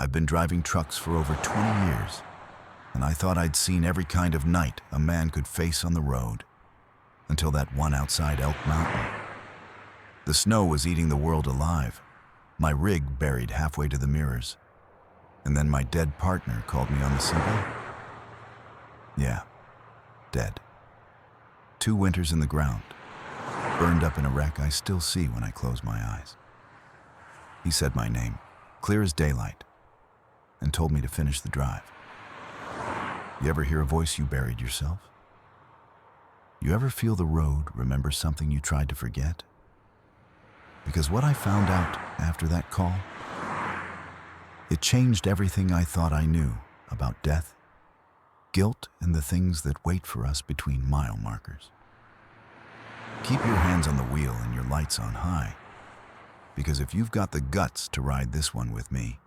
I've been driving trucks for over 20 years, and I thought I'd seen every kind of night a man could face on the road, until that one outside Elk Mountain. The snow was eating the world alive, my rig buried halfway to the mirrors, and then my dead partner called me on the CB. Yeah, dead. 2 winters in the ground, burned up in a wreck I still see when I close my eyes. He said my name, clear as daylight, and told me to finish the drive. You ever hear a voice you buried yourself? You ever feel the road remember something you tried to forget? Because what I found out after that call, it changed everything I thought I knew about death, guilt, and the things that wait for us between mile markers. Keep your hands on the wheel and your lights on high, because if you've got the guts to ride this one with me,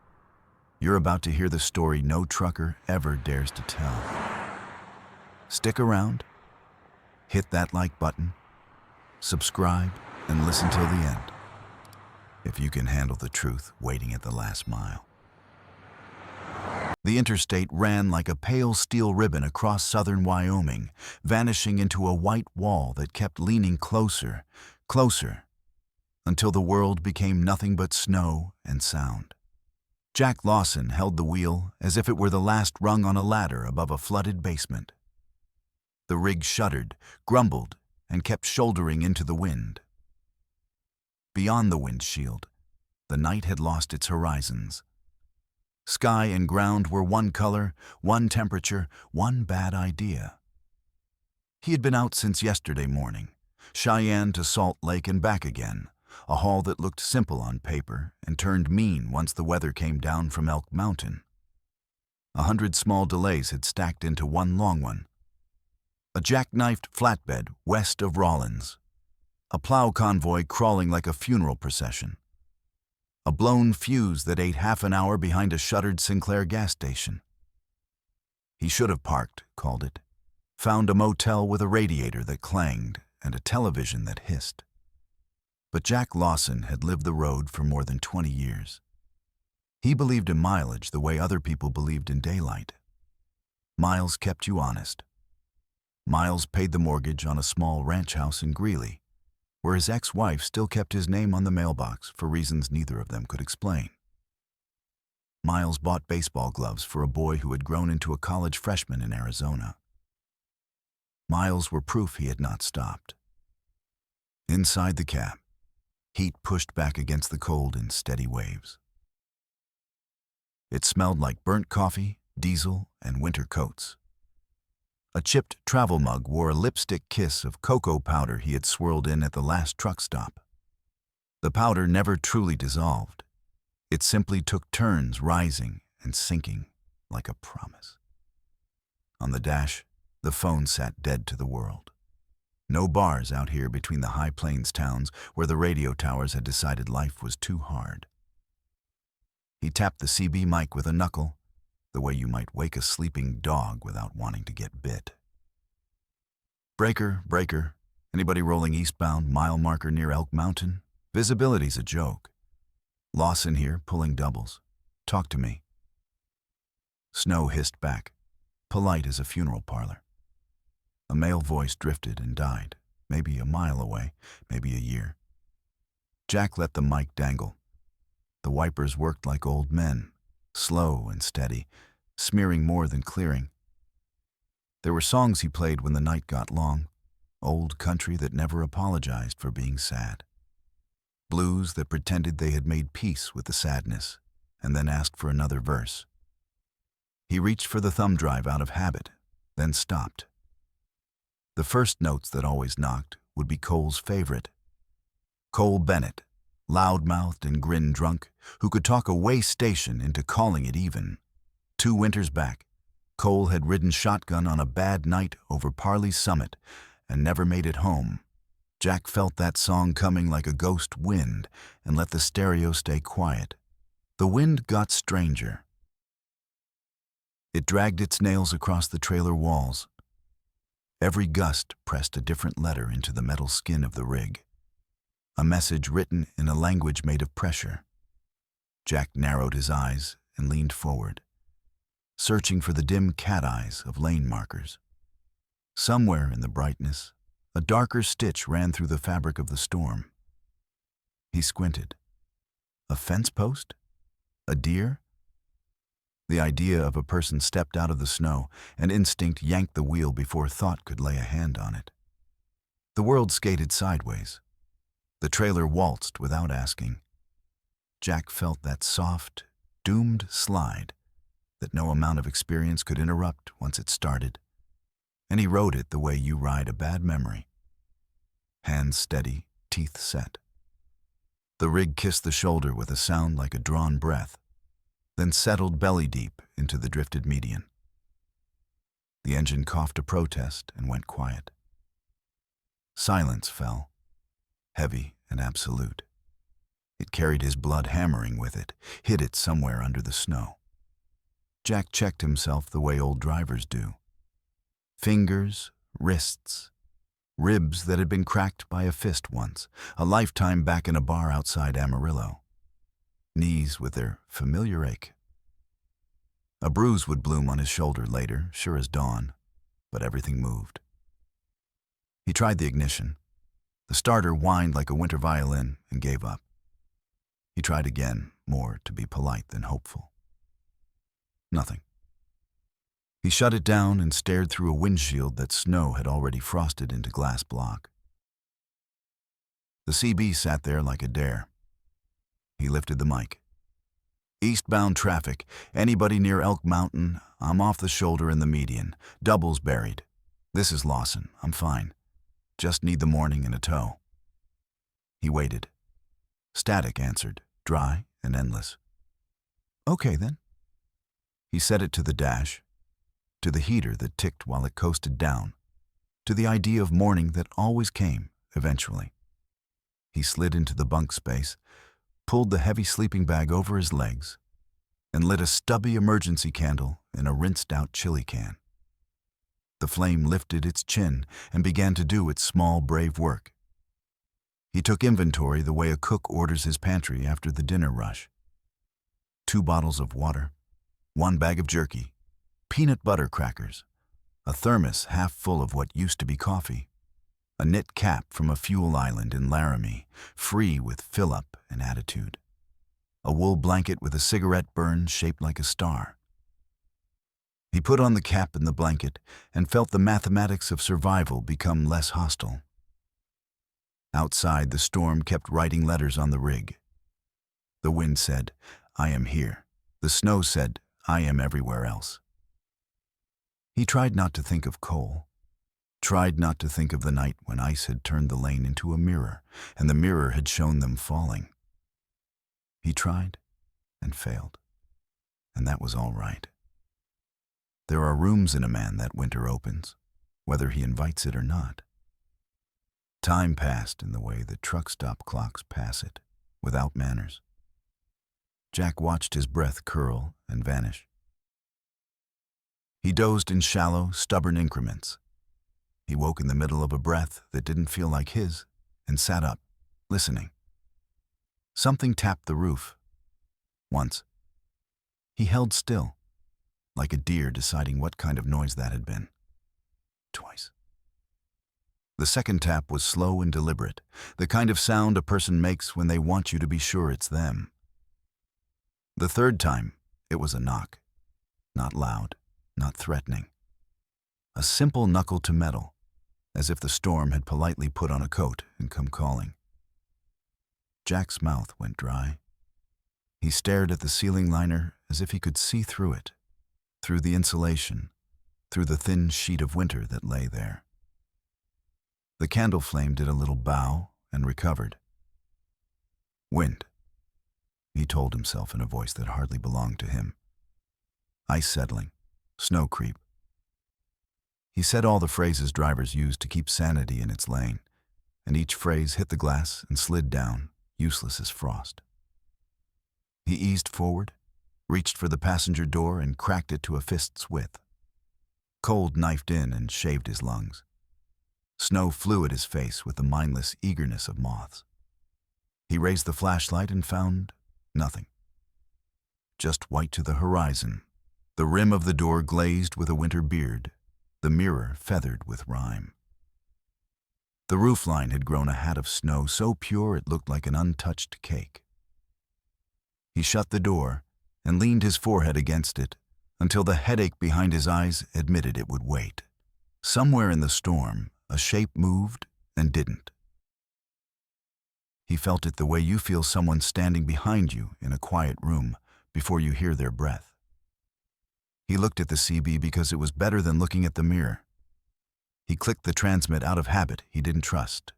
you're about to hear the story no trucker ever dares to tell. Stick around, hit that like button, subscribe, and listen till the end, if you can handle the truth waiting at the last mile. The interstate ran like a pale steel ribbon across southern Wyoming, vanishing into a white wall that kept leaning closer, closer, until the world became nothing but snow and sound. Jack Lawson held the wheel as if it were the last rung on a ladder above a flooded basement. The rig shuddered, grumbled, and kept shouldering into the wind. Beyond the windshield, the night had lost its horizons. Sky and ground were one color, one temperature, one bad idea. He had been out since yesterday morning, Cheyenne to Salt Lake and back again, a haul that looked simple on paper and turned mean once the weather came down from Elk Mountain. 100 small delays had stacked into one long one. A jackknifed flatbed west of Rawlins. A plow convoy crawling like a funeral procession. A blown fuse that ate half an hour behind a shuttered Sinclair gas station. He should have parked, called it. Found a motel with a radiator that clanged and a television that hissed. But Jack Lawson had lived the road for more than 20 years. He believed in mileage the way other people believed in daylight. Miles kept you honest. Miles paid the mortgage on a small ranch house in Greeley, where his ex-wife still kept his name on the mailbox for reasons neither of them could explain. Miles bought baseball gloves for a boy who had grown into a college freshman in Arizona. Miles were proof he had not stopped. Inside the cab, heat pushed back against the cold in steady waves. It smelled like burnt coffee, diesel, and winter coats. A chipped travel mug wore a lipstick kiss of cocoa powder he had swirled in at the last truck stop. The powder never truly dissolved. It simply took turns rising and sinking like a promise. On the dash, the phone sat dead to the world. No bars out here between the high plains towns where the radio towers had decided life was too hard. He tapped the CB mic with a knuckle, the way you might wake a sleeping dog without wanting to get bit. Breaker, breaker. Anybody rolling eastbound, mile marker near Elk Mountain? Visibility's a joke. Lawson here, pulling doubles. Talk to me. Snow hissed back, polite as a funeral parlor. A male voice drifted and died, maybe a mile away, maybe a year. Jack let the mic dangle. The wipers worked like old men, slow and steady, smearing more than clearing. There were songs he played when the night got long, old country that never apologized for being sad. Blues that pretended they had made peace with the sadness, and then asked for another verse. He reached for the thumb drive out of habit, then stopped. The first notes that always knocked would be Cole's favorite. Cole Bennett, loud-mouthed and grin-drunk, who could talk a way station into calling it even. 2 winters back, Cole had ridden shotgun on a bad night over Parley's summit and never made it home. Jack felt that song coming like a ghost wind and let the stereo stay quiet. The wind got stranger. It dragged its nails across the trailer walls. Every gust pressed a different letter into the metal skin of the rig. A message written in a language made of pressure. Jack narrowed his eyes and leaned forward, searching for the dim cat eyes of lane markers. Somewhere in the brightness, a darker stitch ran through the fabric of the storm. He squinted. A fence post? A deer? The idea of a person stepped out of the snow, and instinct yanked the wheel before thought could lay a hand on it. The world skated sideways. The trailer waltzed without asking. Jack felt that soft, doomed slide that no amount of experience could interrupt once it started, and he rode it the way you ride a bad memory. Hands steady, teeth set. The rig kissed the shoulder with a sound like a drawn breath, then settled belly deep into the drifted median. The engine coughed a protest and went quiet. Silence fell, heavy and absolute. It carried his blood hammering with it, hid it somewhere under the snow. Jack checked himself the way old drivers do. Fingers, wrists, ribs that had been cracked by a fist once, a lifetime back in a bar outside Amarillo. Knees with their familiar ache. A bruise would bloom on his shoulder later, sure as dawn, but everything moved. He tried the ignition. The starter whined like a winter violin and gave up. He tried again, more to be polite than hopeful. Nothing. He shut it down and stared through a windshield that snow had already frosted into glass block. The CB sat there like a dare. He lifted the mic. Eastbound traffic. Anybody near Elk Mountain? I'm off the shoulder in the median. Doubles buried. This is Lawson. I'm fine. Just need the morning in a tow. He waited. Static answered, dry and endless. Okay, then. He set it to the dash, to the heater that ticked while it coasted down, to the idea of morning that always came, eventually. He slid into the bunk space, pulled the heavy sleeping bag over his legs, and lit a stubby emergency candle in a rinsed-out chili can. The flame lifted its chin and began to do its small, brave work. He took inventory the way a cook orders his pantry after the dinner rush. 2 bottles of water, 1 bag of jerky, peanut butter crackers, a thermos half full of what used to be coffee, a knit cap from a fuel island in Laramie, free with fill-up and attitude, a wool blanket with a cigarette burn shaped like a star. He put on the cap and the blanket and felt the mathematics of survival become less hostile. Outside, the storm kept writing letters on the rig. The wind said, "I am here." The snow said, "I am everywhere else." He tried not to think of coal, tried not to think of the night when ice had turned the lane into a mirror and the mirror had shown them falling. He tried and failed, and that was all right. There are rooms in a man that winter opens, whether he invites it or not. Time passed in the way the truck stop clocks pass it, without manners. Jack watched his breath curl and vanish. He dozed in shallow, stubborn increments. He woke in the middle of a breath that didn't feel like his and sat up, listening. Something tapped the roof. Once. He held still, like a deer deciding what kind of noise that had been. Twice. The second tap was slow and deliberate, the kind of sound a person makes when they want you to be sure it's them. The third time, it was a knock. Not loud, not threatening. A simple knuckle to metal, as if the storm had politely put on a coat and come calling. Jack's mouth went dry. He stared at the ceiling liner as if he could see through it, through the insulation, through the thin sheet of winter that lay there. The candle flame did a little bow and recovered. Wind, he told himself in a voice that hardly belonged to him. Ice settling, snow creep. He said all the phrases drivers use to keep sanity in its lane, and each phrase hit the glass and slid down, useless as frost. He eased forward, reached for the passenger door and cracked it to a fist's width. Cold knifed in and shaved his lungs. Snow flew at his face with the mindless eagerness of moths. He raised the flashlight and found nothing. just white to the horizon. The rim of the door glazed with a winter beard, the mirror feathered with rime. The roofline had grown a hat of snow so pure it looked like an untouched cake. He shut the door and leaned his forehead against it until the headache behind his eyes admitted it would wait. Somewhere in the storm, a shape moved and didn't. He felt it the way you feel someone standing behind you in a quiet room before you hear their breath. He looked at the CB because it was better than looking at the mirror. He clicked the transmit out of habit he didn't trust.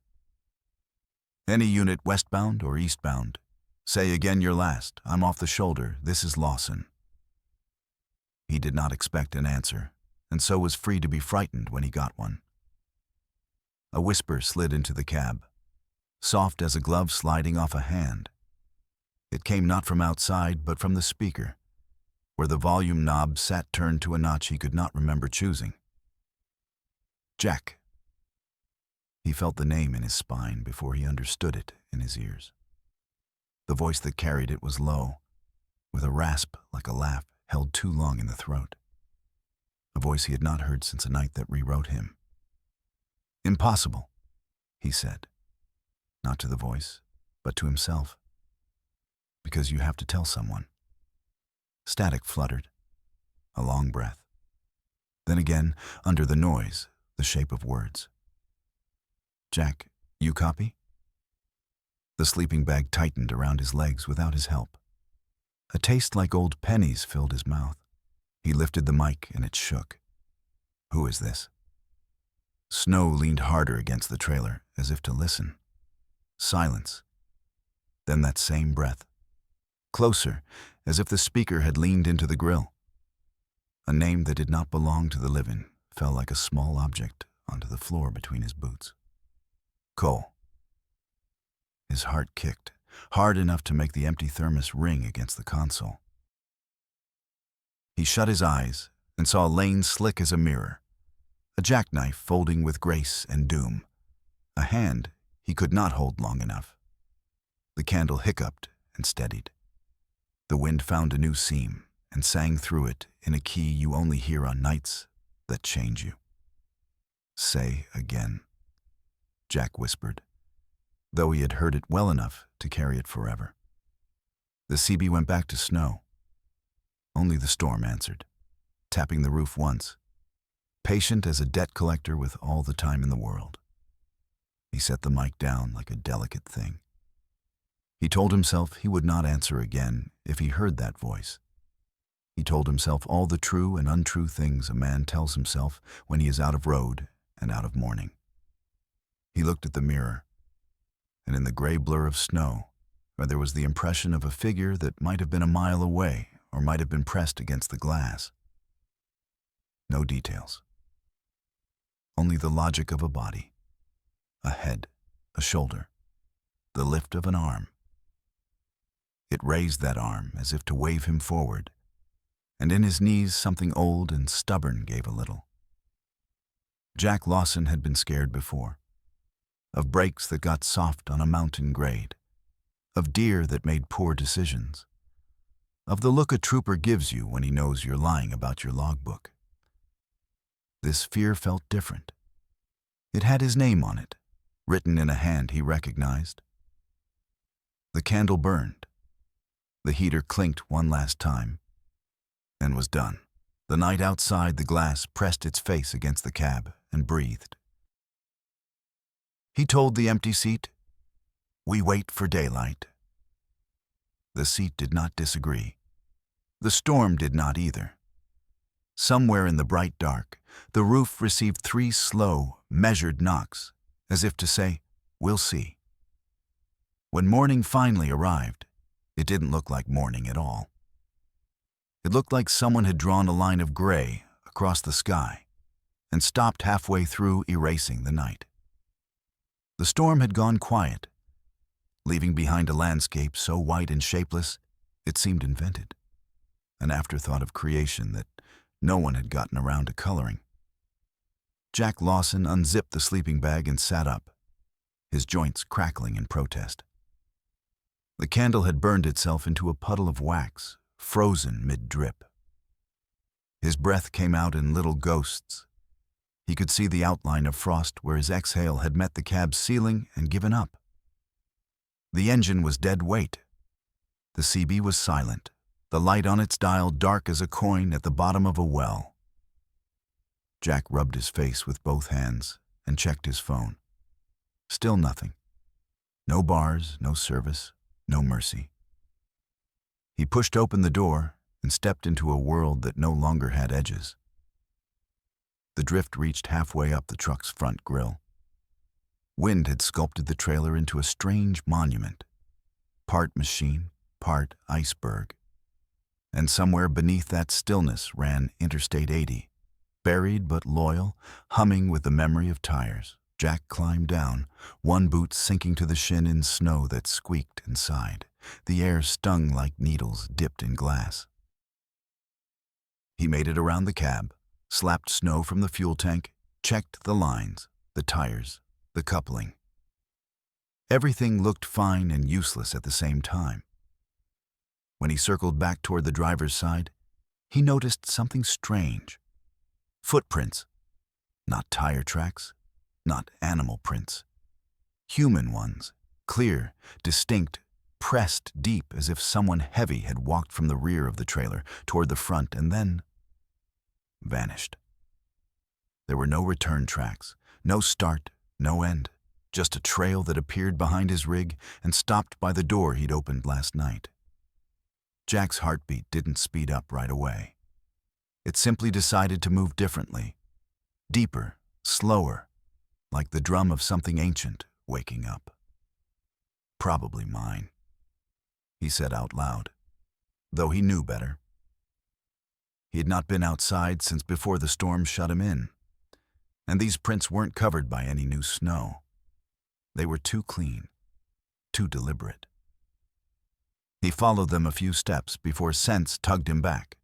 Any unit westbound or eastbound? Say again your last. I'm off the shoulder. This is Lawson. He did not expect an answer, and so was free to be frightened when he got one. A whisper slid into the cab, soft as a glove sliding off a hand. It came not from outside, but from the speaker, where the volume knob sat turned to a notch he could not remember choosing. Jack. He felt the name in his spine before he understood it in his ears. The voice that carried it was low, with a rasp like a laugh held too long in the throat. A voice he had not heard since a night that rewrote him. Impossible, he said. Not to the voice, but to himself. Because you have to tell someone. Static fluttered. A long breath. Then again, under the noise, the shape of words. Jack, you copy? The sleeping bag tightened around his legs without his help. A taste like old pennies filled his mouth. He lifted the mic and it shook. Who is this? Snow leaned harder against the trailer, as if to listen. Silence. Then that same breath. Closer, as if the speaker had leaned into the grill. A name that did not belong to the living fell like a small object onto the floor between his boots. Cole. His heart kicked, hard enough to make the empty thermos ring against the console. He shut his eyes and saw a lane slick as a mirror, a jackknife folding with grace and doom, a hand he could not hold long enough. The candle hiccuped and steadied. The wind found a new seam and sang through it in a key you only hear on nights that change you. Say again, Jack whispered, though he had heard it well enough to carry it forever. The CB went back to snow. Only the storm answered, tapping the roof once, patient as a debt collector with all the time in the world. He set the mic down like a delicate thing. He told himself he would not answer again if he heard that voice. He told himself all the true and untrue things a man tells himself when he is out of road and out of mourning. He looked at the mirror, and in the gray blur of snow, where there was the impression of a figure that might have been a mile away or might have been pressed against the glass. No details. Only the logic of a body, a head, a shoulder, the lift of an arm. It raised that arm as if to wave him forward, and in his knees something old and stubborn gave a little. Jack Lawson had been scared before, of brakes that got soft on a mountain grade, of deer that made poor decisions, of the look a trooper gives you when he knows you're lying about your logbook. This fear felt different. It had his name on it, written in a hand he recognized. The candle burned. The heater clinked one last time, and was done. The night outside the glass pressed its face against the cab and breathed. He told the empty seat, "We wait for daylight." The seat did not disagree. The storm did not either. Somewhere in the bright dark, the roof received 3 slow, measured knocks, as if to say, "We'll see." When morning finally arrived, it didn't look like morning at all. It looked like someone had drawn a line of gray across the sky and stopped halfway through, erasing the night. The storm had gone quiet, leaving behind a landscape so white and shapeless it seemed invented, an afterthought of creation that no one had gotten around to coloring. Jack Lawson unzipped the sleeping bag and sat up, his joints crackling in protest. The candle had burned itself into a puddle of wax frozen mid-drip. His breath came out in little ghosts. He could see the outline of frost where his exhale had met the cab's ceiling and given up. The engine was dead weight. The CB was silent, the light on its dial dark as a coin at the bottom of a well. Jack rubbed his face with both hands and checked his phone. Still nothing. No bars, no service, no mercy. He pushed open the door and stepped into a world that no longer had edges. The drift reached halfway up the truck's front grille. Wind had sculpted the trailer into a strange monument, part machine, part iceberg. And somewhere beneath that stillness ran Interstate 80, buried but loyal, humming with the memory of tires. Jack climbed down, one boot sinking to the shin in snow that squeaked and sighed. The air stung like needles dipped in glass. He made it around the cab, slapped snow from the fuel tank, checked the lines, the tires, the coupling. Everything looked fine and useless at the same time. When he circled back toward the driver's side, he noticed something strange. Footprints. Not tire tracks, not animal prints. Human ones, clear, distinct, pressed deep as if someone heavy had walked from the rear of the trailer toward the front and then vanished. There were no return tracks, no start, no end, just a trail that appeared behind his rig and stopped by the door he'd opened last night. Jack's heartbeat didn't speed up right away. It simply decided to move differently, deeper, slower, like the drum of something ancient waking up. Probably mine, he said out loud, though he knew better. He had not been outside since before the storm shut him in, and these prints weren't covered by any new snow. They were too clean, too deliberate. He followed them a few steps before sense tugged him back.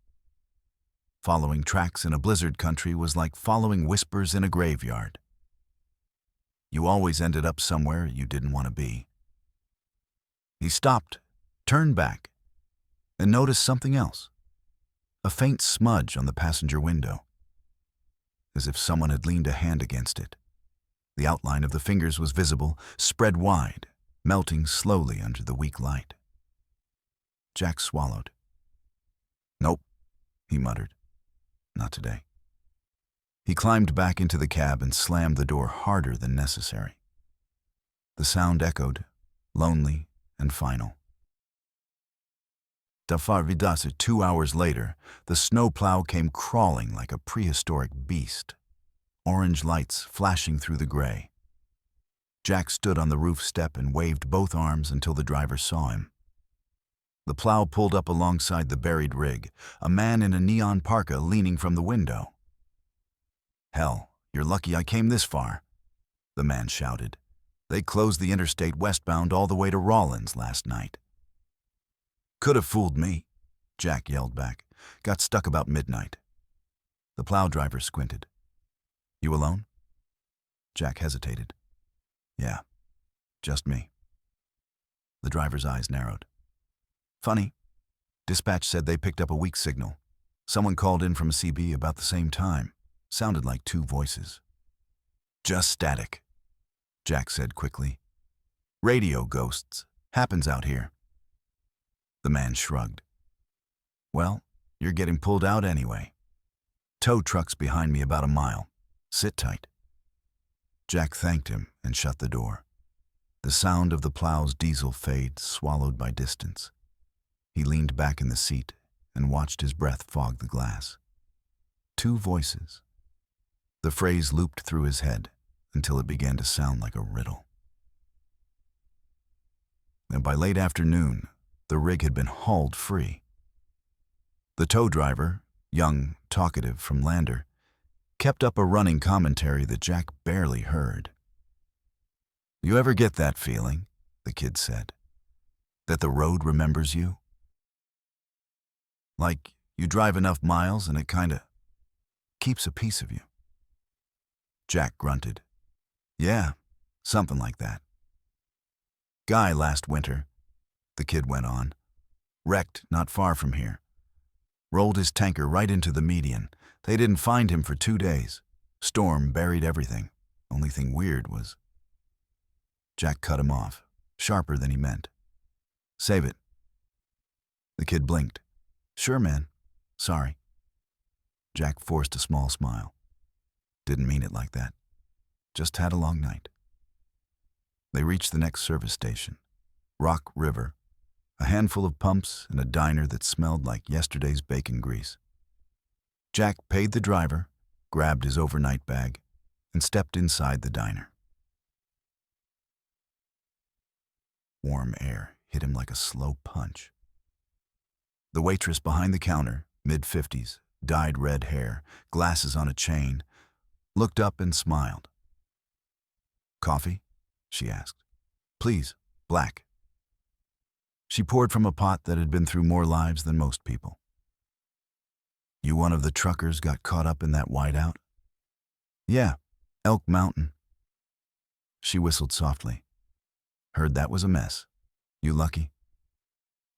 Following tracks in a blizzard country was like following whispers in a graveyard. You always ended up somewhere you didn't want to be. He stopped, turned back, and noticed something else. A faint smudge on the passenger window, as if someone had leaned a hand against it. The outline of the fingers was visible, spread wide, melting slowly under the weak light. Jack swallowed. "Nope," he muttered. "Not today." He climbed back into the cab and slammed the door harder than necessary. The sound echoed, lonely and final. Dafar Vidasa, 2 hours later, the snowplow came crawling like a prehistoric beast, orange lights flashing through the gray. Jack stood on the roof step and waved both arms until the driver saw him. The plow pulled up alongside the buried rig, a man in a neon parka leaning from the window. "Hell, you're lucky I came this far," the man shouted. "They closed the interstate westbound all the way to Rawlins last night." "Could have fooled me," Jack yelled back. "Got stuck about midnight." The plow driver squinted. "You alone?" Jack hesitated. "Yeah, just me." The driver's eyes narrowed. "Funny. Dispatch said they picked up a weak signal. Someone called in from a CB about the same time. Sounded like two voices." "Just static," Jack said quickly. "Radio ghosts. Happens out here." The man shrugged. "Well, you're getting pulled out anyway. Tow truck's behind me about a mile. Sit tight." Jack thanked him and shut the door. The sound of the plow's diesel fade swallowed by distance. He leaned back in the seat and watched his breath fog the glass. Two voices. The phrase looped through his head until it began to sound like a riddle. And by late afternoon, the rig had been hauled free. The tow driver, young, talkative from Lander, kept up a running commentary that Jack barely heard. "You ever get that feeling," the kid said, "that the road remembers you? Like you drive enough miles and it kinda keeps a piece of you?" Jack grunted. "Yeah, something like that." "Guy last winter," the kid went on, "wrecked not far from here. Rolled his tanker right into the median. They didn't find him for 2 days. Storm buried everything. Only thing weird was... Jack cut him off, sharper than he meant. Save it. The kid blinked. Sure, man. Sorry. Jack forced a small smile. Didn't mean it like that. Just had a long night. They reached the next service station, Rock River, a handful of pumps and a diner that smelled like yesterday's bacon grease. Jack paid the driver, grabbed his overnight bag, and stepped inside the diner. Warm air hit him like a slow punch. The waitress behind the counter, mid-50s, dyed red hair, glasses on a chain, looked up and smiled. Coffee? She asked. Please, black. She poured from a pot that had been through more lives than most people. You one of the truckers got caught up in that whiteout? Yeah, Elk Mountain. She whistled softly. Heard that was a mess. You lucky?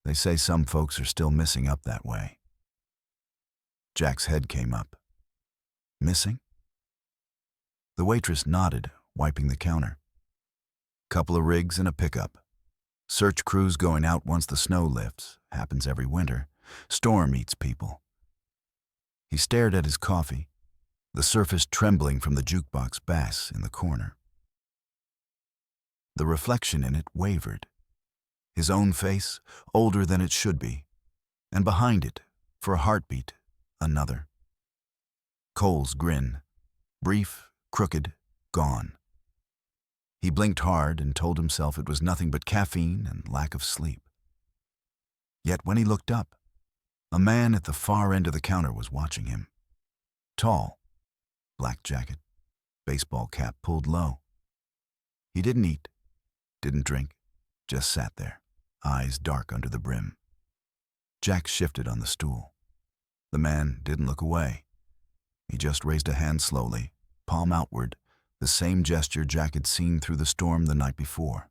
They say some folks are still missing up that way. Jack's head came up. Missing? The waitress nodded, wiping the counter. Couple of rigs and a pickup. Search crews going out once the snow lifts. Happens every winter. Storm eats people. He stared at his coffee, the surface trembling from the jukebox bass in the corner. The reflection in it wavered. His own face, older than it should be, and behind it, for a heartbeat, another. Cole's grin, brief, crooked, gone. He blinked hard and told himself it was nothing but caffeine and lack of sleep. Yet when he looked up, a man at the far end of the counter was watching him. Tall, black jacket, baseball cap pulled low. He didn't eat, didn't drink, just sat there, eyes dark under the brim. Jack shifted on the stool. The man didn't look away. He just raised a hand slowly, palm outward, the same gesture Jack had seen through the storm the night before.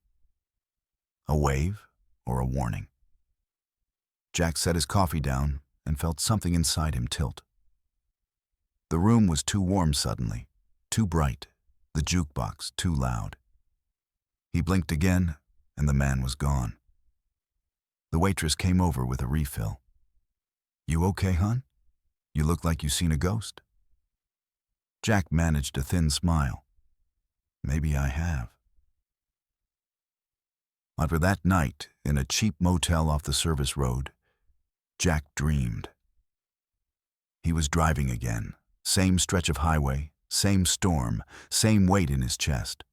A wave or a warning? Jack set his coffee down and felt something inside him tilt. The room was too warm suddenly, too bright, the jukebox too loud. He blinked again, and the man was gone. The waitress came over with a refill. You okay, hon? You look like you seen a ghost. Jack managed a thin smile. Maybe I have. But for that night, in a cheap motel off the service road, Jack dreamed. He was driving again, same stretch of highway, same storm, same weight in his chest.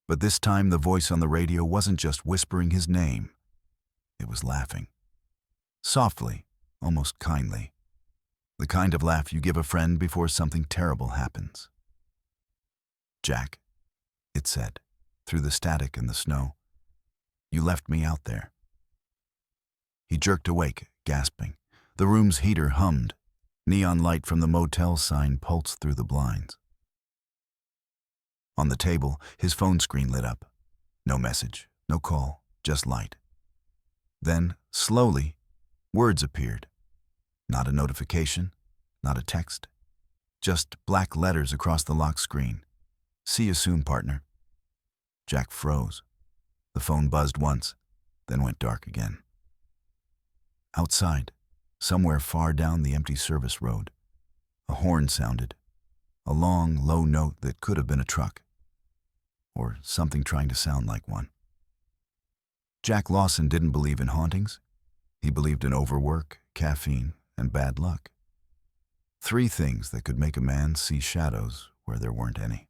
But this time the voice on the radio wasn't just whispering his name. It was laughing. Softly, almost kindly. The kind of laugh you give a friend before something terrible happens. Jack, it said, through the static and the snow. You left me out there. He jerked awake, gasping. The room's heater hummed. Neon light from the motel sign pulsed through the blinds. On the table, his phone screen lit up. No message, no call, just light. Then, slowly, words appeared. Not a notification, not a text. Just black letters across the locked screen. See you soon, partner. Jack froze. The phone buzzed once, then went dark again. Outside, somewhere far down the empty service road, a horn sounded, a long, low note that could have been a truck, or something trying to sound like one. Jack Lawson didn't believe in hauntings. He believed in overwork, caffeine, and bad luck. 3 things that could make a man see shadows where there weren't any.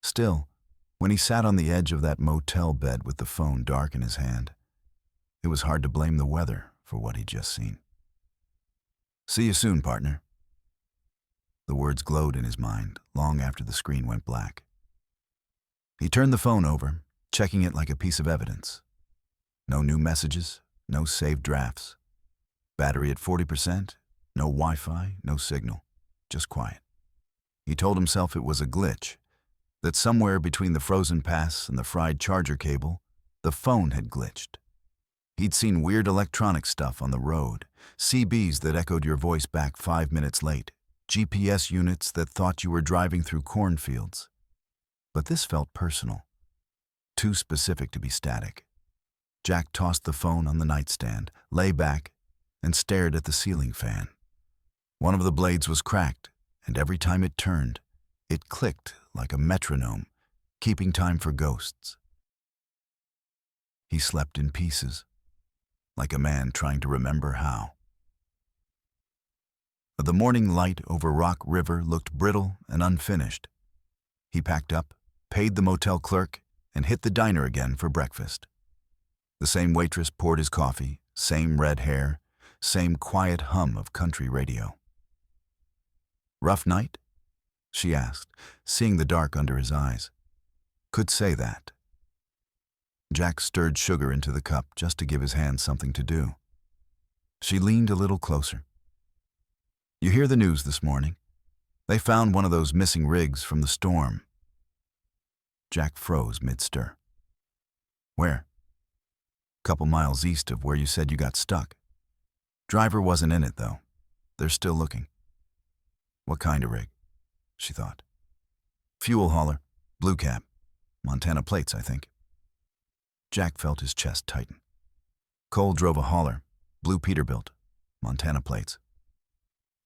Still, when he sat on the edge of that motel bed with the phone dark in his hand, it was hard to blame the weather for what he'd just seen. See you soon, partner. The words glowed in his mind long after the screen went black. He turned the phone over, checking it like a piece of evidence. No new messages, no saved drafts. Battery at 40%, no Wi-Fi, no signal, just quiet. He told himself it was a glitch, that somewhere between the frozen pass and the fried charger cable, the phone had glitched. He'd seen weird electronic stuff on the road, CBs that echoed your voice back 5 minutes late, GPS units that thought you were driving through cornfields. But this felt personal, too specific to be static. Jack tossed the phone on the nightstand, lay back, and stared at the ceiling fan. One of the blades was cracked, and every time it turned, it clicked like a metronome, keeping time for ghosts. He slept in pieces, like a man trying to remember how. The morning light over Rock River looked brittle and unfinished. He packed up, paid the motel clerk, and hit the diner again for breakfast. The same waitress poured his coffee, same red hair, same quiet hum of country radio. "Rough night?" she asked, seeing the dark under his eyes. "Could say that." Jack stirred sugar into the cup just to give his hand something to do. She leaned a little closer. "You hear the news this morning? They found one of those missing rigs from the storm." Jack froze mid-stir. "Where?" "Couple miles east of where you said you got stuck. Driver wasn't in it, though. They're still looking." "What kind of rig?" she thought. "Fuel hauler, blue cab, Montana plates, I think." Jack felt his chest tighten. Cole drove a hauler, blue Peterbilt, Montana plates.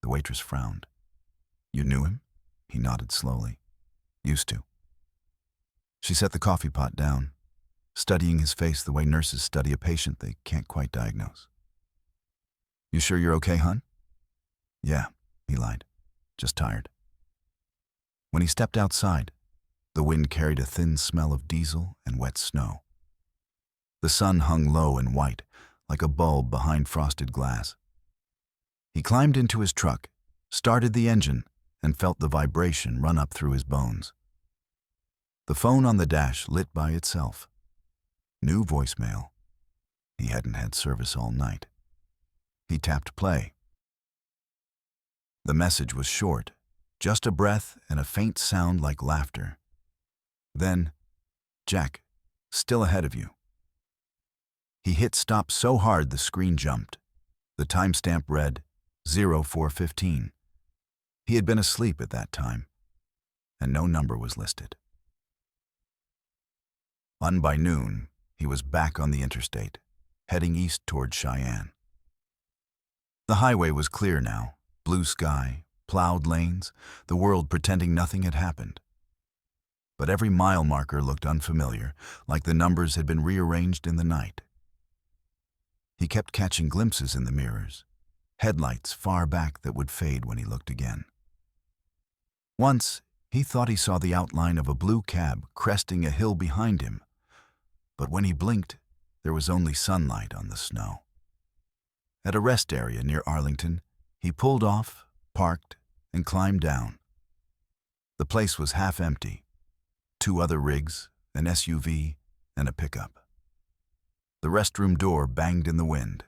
The waitress frowned. "You knew him?" He nodded slowly. "Used to." She set the coffee pot down, studying his face the way nurses study a patient they can't quite diagnose. "You sure you're okay, hon?" "Yeah," he lied. "Just tired." When he stepped outside, the wind carried a thin smell of diesel and wet snow. The sun hung low and white, like a bulb behind frosted glass. He climbed into his truck, started the engine, and felt the vibration run up through his bones. The phone on the dash lit by itself. New voicemail. He hadn't had service all night. He tapped play. The message was short, just a breath and a faint sound like laughter. Then, "Jack, still ahead of you." He hit stop so hard the screen jumped. The timestamp read 04:15. He had been asleep at that time, and no number was listed. By noon, he was back on the interstate, heading east toward Cheyenne. The highway was clear now, blue sky, plowed lanes, the world pretending nothing had happened. But every mile marker looked unfamiliar, like the numbers had been rearranged in the night. He kept catching glimpses in the mirrors, headlights far back that would fade when he looked again. Once, he thought he saw the outline of a blue cab cresting a hill behind him, but when he blinked, there was only sunlight on the snow. At a rest area near Arlington, he pulled off, parked, and climbed down. The place was half empty. 2 other rigs, an SUV, and a pickup. The restroom door banged in the wind.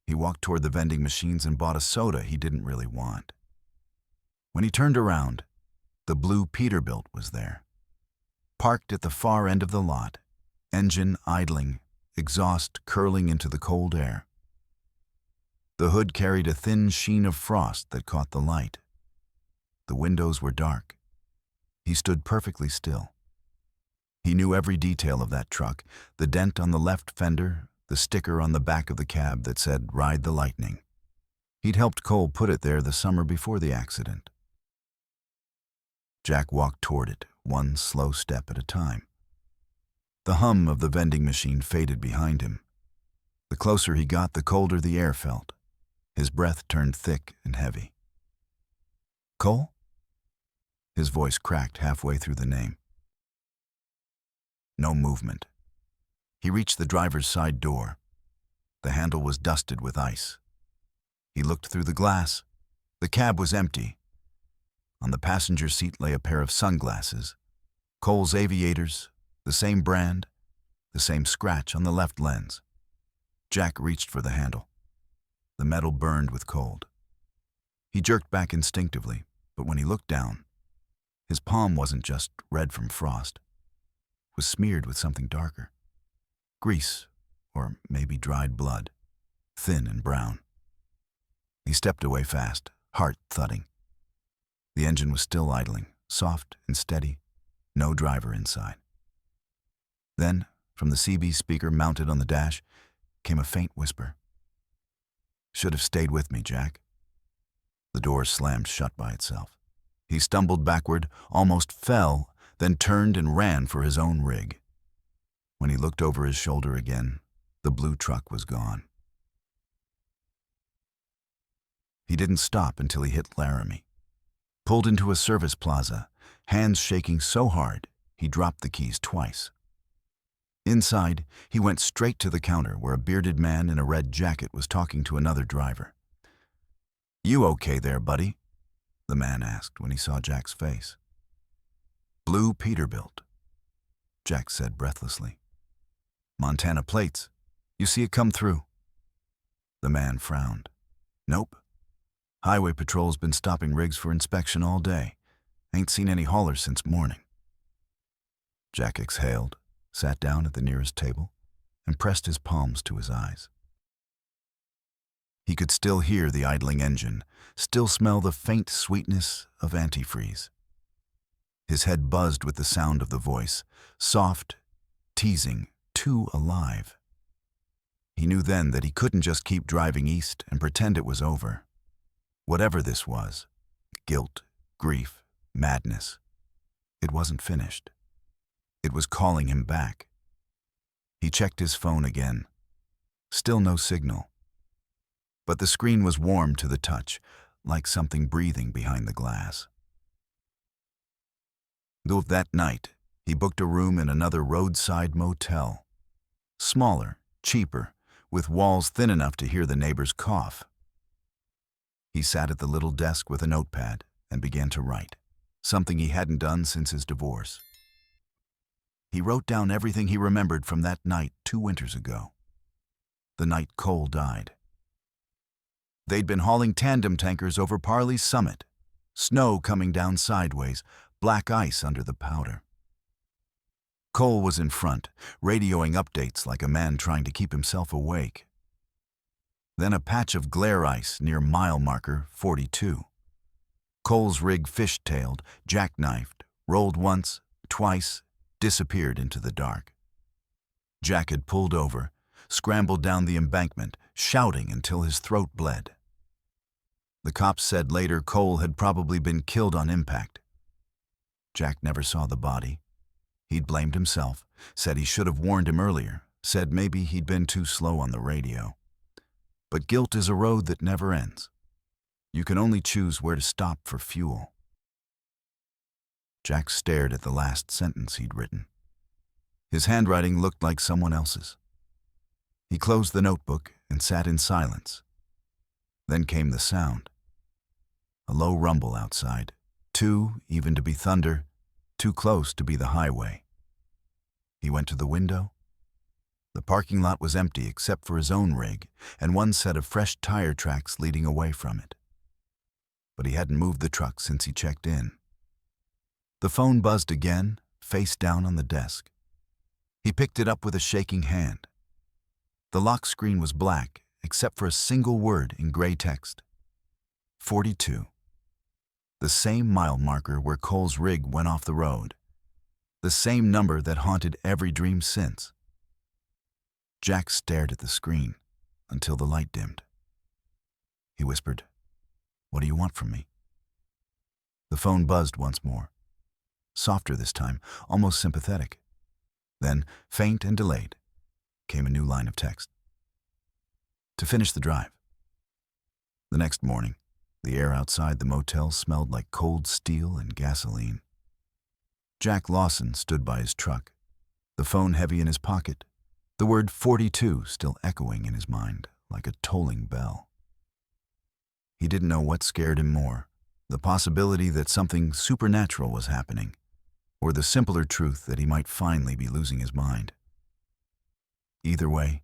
He walked toward the vending machines and bought a soda he didn't really want. When he turned around, the blue Peterbilt was there. Parked at the far end of the lot, engine idling, exhaust curling into the cold air. The hood carried a thin sheen of frost that caught the light. The windows were dark. He stood perfectly still. He knew every detail of that truck, the dent on the left fender, the sticker on the back of the cab that said, "Ride the Lightning." He'd helped Cole put it there the summer before the accident. Jack walked toward it, one slow step at a time. The hum of the vending machine faded behind him. The closer he got, the colder the air felt. His breath turned thick and heavy. "Cole?" His voice cracked halfway through the name. No movement. He reached the driver's side door. The handle was dusted with ice. He looked through the glass. The cab was empty. On the passenger seat lay a pair of sunglasses. Cole's aviators, the same brand, the same scratch on the left lens. Jack reached for the handle. The metal burned with cold. He jerked back instinctively, but when he looked down, his palm wasn't just red from frost. It was smeared with something darker. Grease, or maybe dried blood, thin and brown. He stepped away fast, heart thudding. The engine was still idling, soft and steady, no driver inside. Then, from the CB speaker mounted on the dash, came a faint whisper. "Should have stayed with me, Jack." The door slammed shut by itself. He stumbled backward, almost fell, then turned and ran for his own rig. When he looked over his shoulder again, the blue truck was gone. He didn't stop until he hit Laramie. Pulled into a service plaza, hands shaking so hard he dropped the keys twice. Inside, he went straight to the counter where a bearded man in a red jacket was talking to another driver. "You okay there, buddy?" the man asked when he saw Jack's face. "Blue Peterbilt," Jack said breathlessly. "Montana plates. You see it come through?" The man frowned. "Nope. Highway Patrol's been stopping rigs for inspection all day. Ain't seen any haulers since morning." Jack exhaled, sat down at the nearest table, and pressed his palms to his eyes. He could still hear the idling engine, still smell the faint sweetness of antifreeze. His head buzzed with the sound of the voice, soft, teasing, too alive. He knew then that he couldn't just keep driving east and pretend it was over. Whatever this was, guilt, grief, madness, it wasn't finished. It was calling him back. He checked his phone again. Still no signal. But the screen was warm to the touch, like something breathing behind the glass. Though that night, he booked a room in another roadside motel. Smaller, cheaper, with walls thin enough to hear the neighbors cough. He sat at the little desk with a notepad and began to write, something he hadn't done since his divorce. He wrote down everything he remembered from that night 2 winters ago, the night Cole died. They'd been hauling tandem tankers over Parley's summit, snow coming down sideways, black ice under the powder. Cole was in front, radioing updates like a man trying to keep himself awake. Then a patch of glare ice near mile marker 42. Cole's rig fish-tailed, jackknifed, rolled once, twice, disappeared into the dark. Jack had pulled over, scrambled down the embankment, shouting until his throat bled. The cops said later Cole had probably been killed on impact. Jack never saw the body. He'd blamed himself, said he should have warned him earlier, said maybe he'd been too slow on the radio. But guilt is a road that never ends. You can only choose where to stop for fuel. Jack stared at the last sentence he'd written. His handwriting looked like someone else's. He closed the notebook and sat in silence. Then came the sound. A low rumble outside, too even to be thunder, too close to be the highway. He went to the window. The parking lot was empty except for his own rig and one set of fresh tire tracks leading away from it. But he hadn't moved the truck since he checked in. The phone buzzed again, face down on the desk. He picked it up with a shaking hand. The lock screen was black, except for a single word in gray text. 42. The same mile marker where Cole's rig went off the road. The same number that haunted every dream since. Jack stared at the screen until the light dimmed. He whispered, "What do you want from me?" The phone buzzed once more. Softer this time, almost sympathetic. Then, faint and delayed, came a new line of text. To finish the drive. The next morning, the air outside the motel smelled like cold steel and gasoline. Jack Lawson stood by his truck, the phone heavy in his pocket, the word 42 still echoing in his mind like a tolling bell. He didn't know what scared him more, the possibility that something supernatural was happening, or the simpler truth that he might finally be losing his mind. Either way,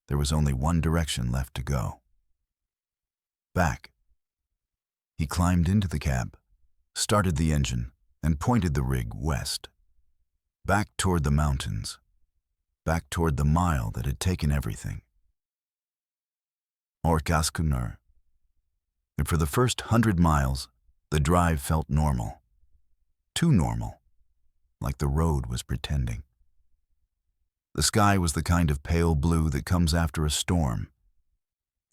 there was only one direction left to go. Back. He climbed into the cab, started the engine, and pointed the rig west, back toward the mountains. back toward the mile that had taken everything. Orkaskunar. And for the first 100 miles, the drive felt normal. Too normal, like the road was pretending. The sky was the kind of pale blue that comes after a storm,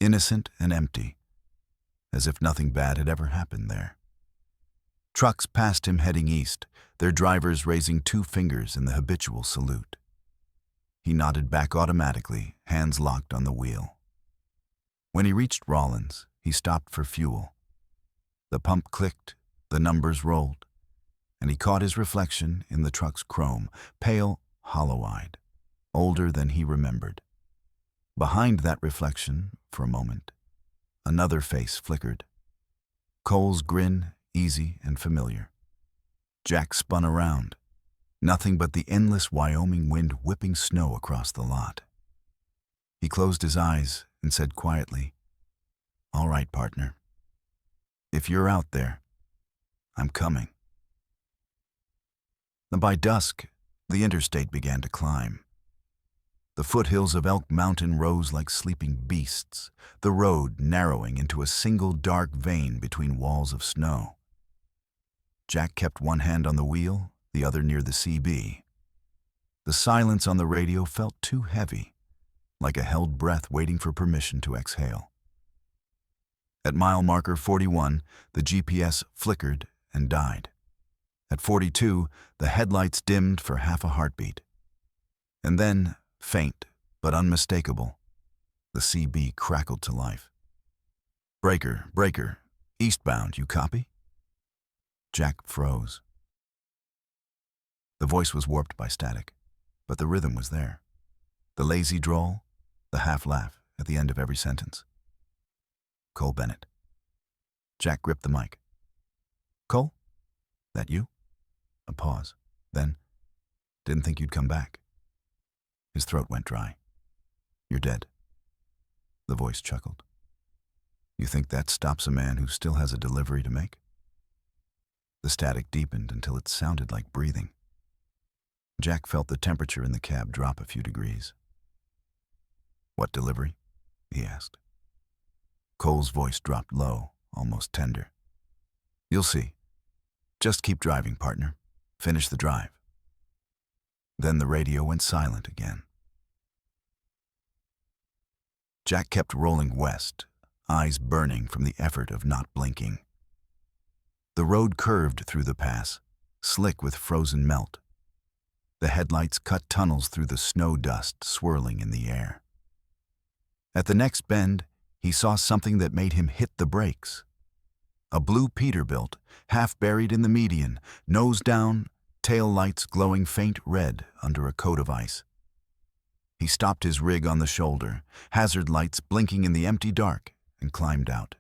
innocent and empty, as if nothing bad had ever happened there. Trucks passed him heading east, their drivers raising 2 fingers in the habitual salute. He nodded back automatically, hands locked on the wheel. When he reached Rollins, he stopped for fuel. The pump clicked, the numbers rolled, and he caught his reflection in the truck's chrome, pale, hollow-eyed, older than he remembered. Behind that reflection, for a moment, another face flickered. Cole's grin, easy and familiar. Jack spun around. Nothing but the endless Wyoming wind whipping snow across the lot. He closed his eyes and said quietly, "All right, partner. If you're out there, I'm coming." By dusk, the interstate began to climb. The foothills of Elk Mountain rose like sleeping beasts, the road narrowing into a single dark vein between walls of snow. Jack kept one hand on the wheel, the other near the CB. The silence on the radio felt too heavy, like a held breath waiting for permission to exhale. At mile marker 41, the GPS flickered and died. At 42, the headlights dimmed for half a heartbeat. And then, faint but unmistakable, the CB crackled to life. "Breaker, breaker, eastbound, you copy?" Jack froze. The voice was warped by static, but the rhythm was there. The lazy drawl, the half-laugh at the end of every sentence. Cole Bennett. Jack gripped the mic. "Cole? That you?" A pause. Then, "Didn't think you'd come back." His throat went dry. "You're dead." The voice chuckled. "You think that stops a man who still has a delivery to make?" The static deepened until it sounded like breathing. Jack felt the temperature in the cab drop a few degrees. "What delivery?" he asked. Cole's voice dropped low, almost tender. "You'll see. Just keep driving, partner. Finish the drive." Then the radio went silent again. Jack kept rolling west, eyes burning from the effort of not blinking. The road curved through the pass, slick with frozen melt. The headlights cut tunnels through the snow dust swirling in the air. At the next bend, he saw something that made him hit the brakes. A blue Peterbilt, half buried in the median, nose down, tail lights glowing faint red under a coat of ice. He stopped his rig on the shoulder, hazard lights blinking in the empty dark, and climbed out.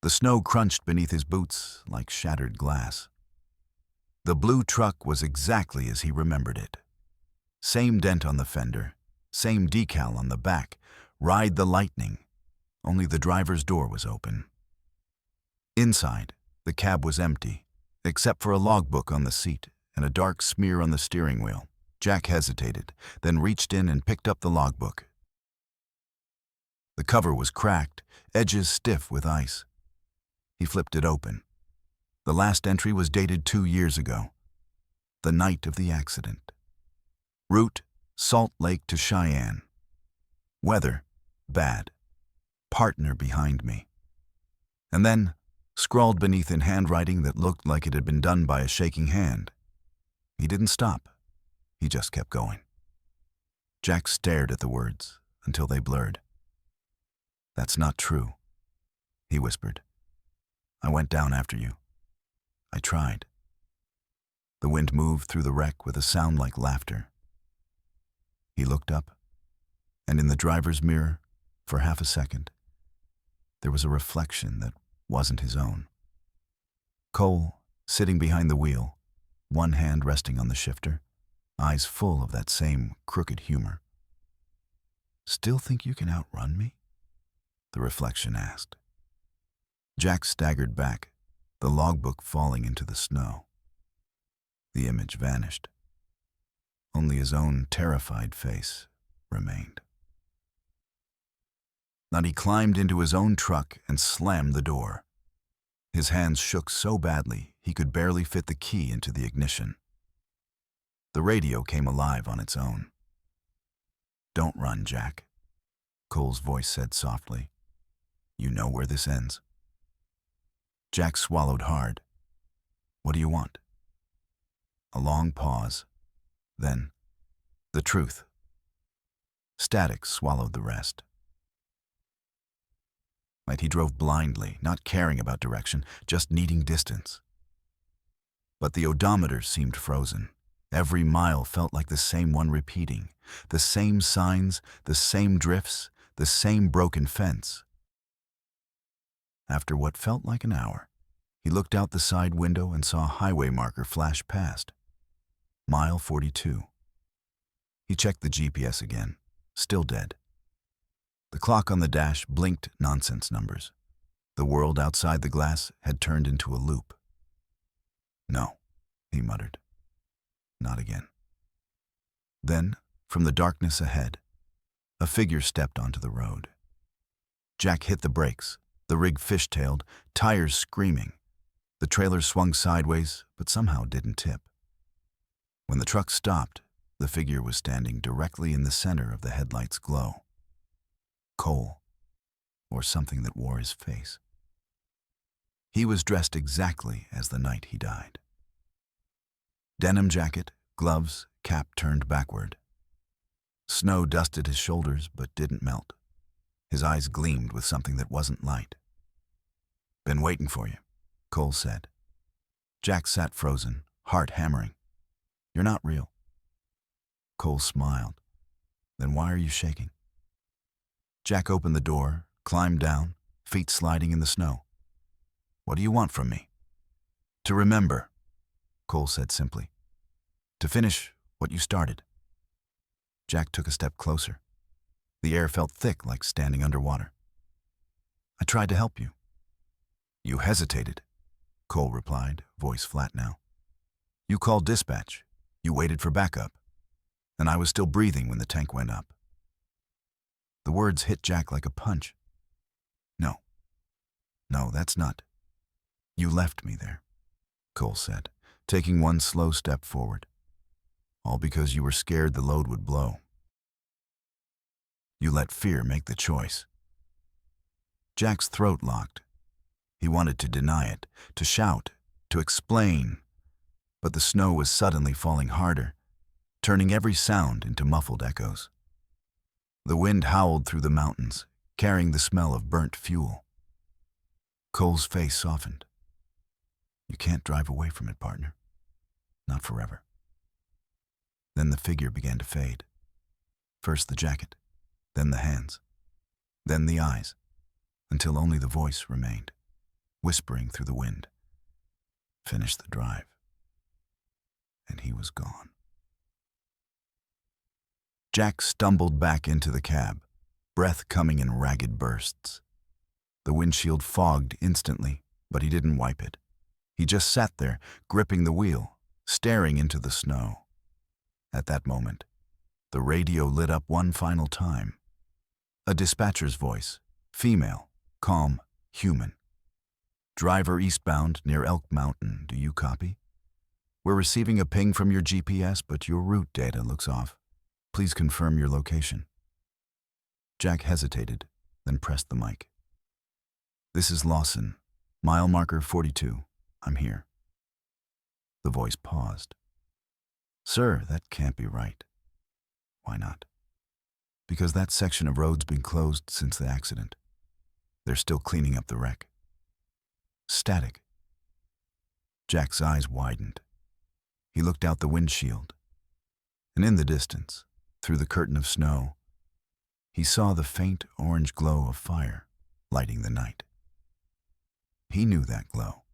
The snow crunched beneath his boots like shattered glass. The blue truck was exactly as he remembered it. Same dent on the fender, same decal on the back, Ride the Lightning, only the driver's door was open. Inside, the cab was empty, except for a logbook on the seat and a dark smear on the steering wheel. Jack hesitated, then reached in and picked up the logbook. The cover was cracked, edges stiff with ice. He flipped it open. The last entry was dated 2 years ago, the night of the accident. Route, Salt Lake to Cheyenne. Weather, bad. Partner behind me. And then, scrawled beneath in handwriting that looked like it had been done by a shaking hand. He didn't stop. He just kept going. Jack stared at the words until they blurred. "That's not true," he whispered. "I went down after you. I tried." The wind moved through the wreck with a sound like laughter. He looked up, and in the driver's mirror, for half a second, there was a reflection that wasn't his own. Cole, sitting behind the wheel, one hand resting on the shifter, eyes full of that same crooked humor. "Still think you can outrun me?" the reflection asked. Jack staggered back, the logbook falling into the snow. The image vanished. Only his own terrified face remained. Then he climbed into his own truck and slammed the door. His hands shook so badly he could barely fit the key into the ignition. The radio came alive on its own. "Don't run, Jack," Cole's voice said softly. "You know where this ends." Jack swallowed hard. "What do you want?" A long pause. Then, "The truth." Static swallowed the rest. He drove blindly, not caring about direction, just needing distance. But the odometer seemed frozen. Every mile felt like the same one repeating. The same signs, the same drifts, the same broken fence. After what felt like an hour, he looked out the side window and saw a highway marker flash past. Mile 42. He checked the GPS again. Still dead. The clock on the dash blinked nonsense numbers. The world outside the glass had turned into a loop. "No," he muttered. "Not again." Then, from the darkness ahead, a figure stepped onto the road. Jack hit the brakes. The rig fishtailed, tires screaming. The trailer swung sideways, but somehow didn't tip. When the truck stopped, the figure was standing directly in the center of the headlight's glow. Cole, or something that wore his face. He was dressed exactly as the night he died. Denim jacket, gloves, cap turned backward. Snow dusted his shoulders but didn't melt. His eyes gleamed with something that wasn't light. "Been waiting for you," Cole said. Jack sat frozen, heart hammering. "You're not real." Cole smiled. "Then why are you shaking?" Jack opened the door, climbed down, feet sliding in the snow. "What do you want from me?" "To remember," Cole said simply. "To finish what you started." Jack took a step closer. The air felt thick like standing underwater. "I tried to help you." "You hesitated," Cole replied, voice flat now. "You called dispatch. You waited for backup. And I was still breathing when the tank went up." The words hit Jack like a punch. No, that's not. "You left me there," Cole said, taking one slow step forward. "All because you were scared the load would blow. You let fear make the choice." Jack's throat locked. He wanted to deny it, to shout, to explain, but the snow was suddenly falling harder, turning every sound into muffled echoes. The wind howled through the mountains, carrying the smell of burnt fuel. Cole's face softened. "You can't drive away from it, partner. Not forever." Then the figure began to fade. First the jacket, then the hands, then the eyes, until only the voice remained, whispering through the wind. "Finish the drive." And he was gone. Jack stumbled back into the cab, breath coming in ragged bursts. The windshield fogged instantly, but he didn't wipe it. He just sat there, gripping the wheel, staring into the snow. At that moment, the radio lit up one final time. A dispatcher's voice, female, calm, human. "Driver eastbound near Elk Mountain, do you copy? We're receiving a ping from your GPS, but your route data looks off. Please confirm your location." Jack hesitated, then pressed the mic. "This is Lawson, mile marker 42. I'm here." The voice paused. "Sir, that can't be right." "Why not?" "Because that section of road's been closed since the accident. They're still cleaning up the wreck." Static. Jack's eyes widened. He looked out the windshield, and in the distance, through the curtain of snow, he saw the faint orange glow of fire lighting the night. He knew that glow.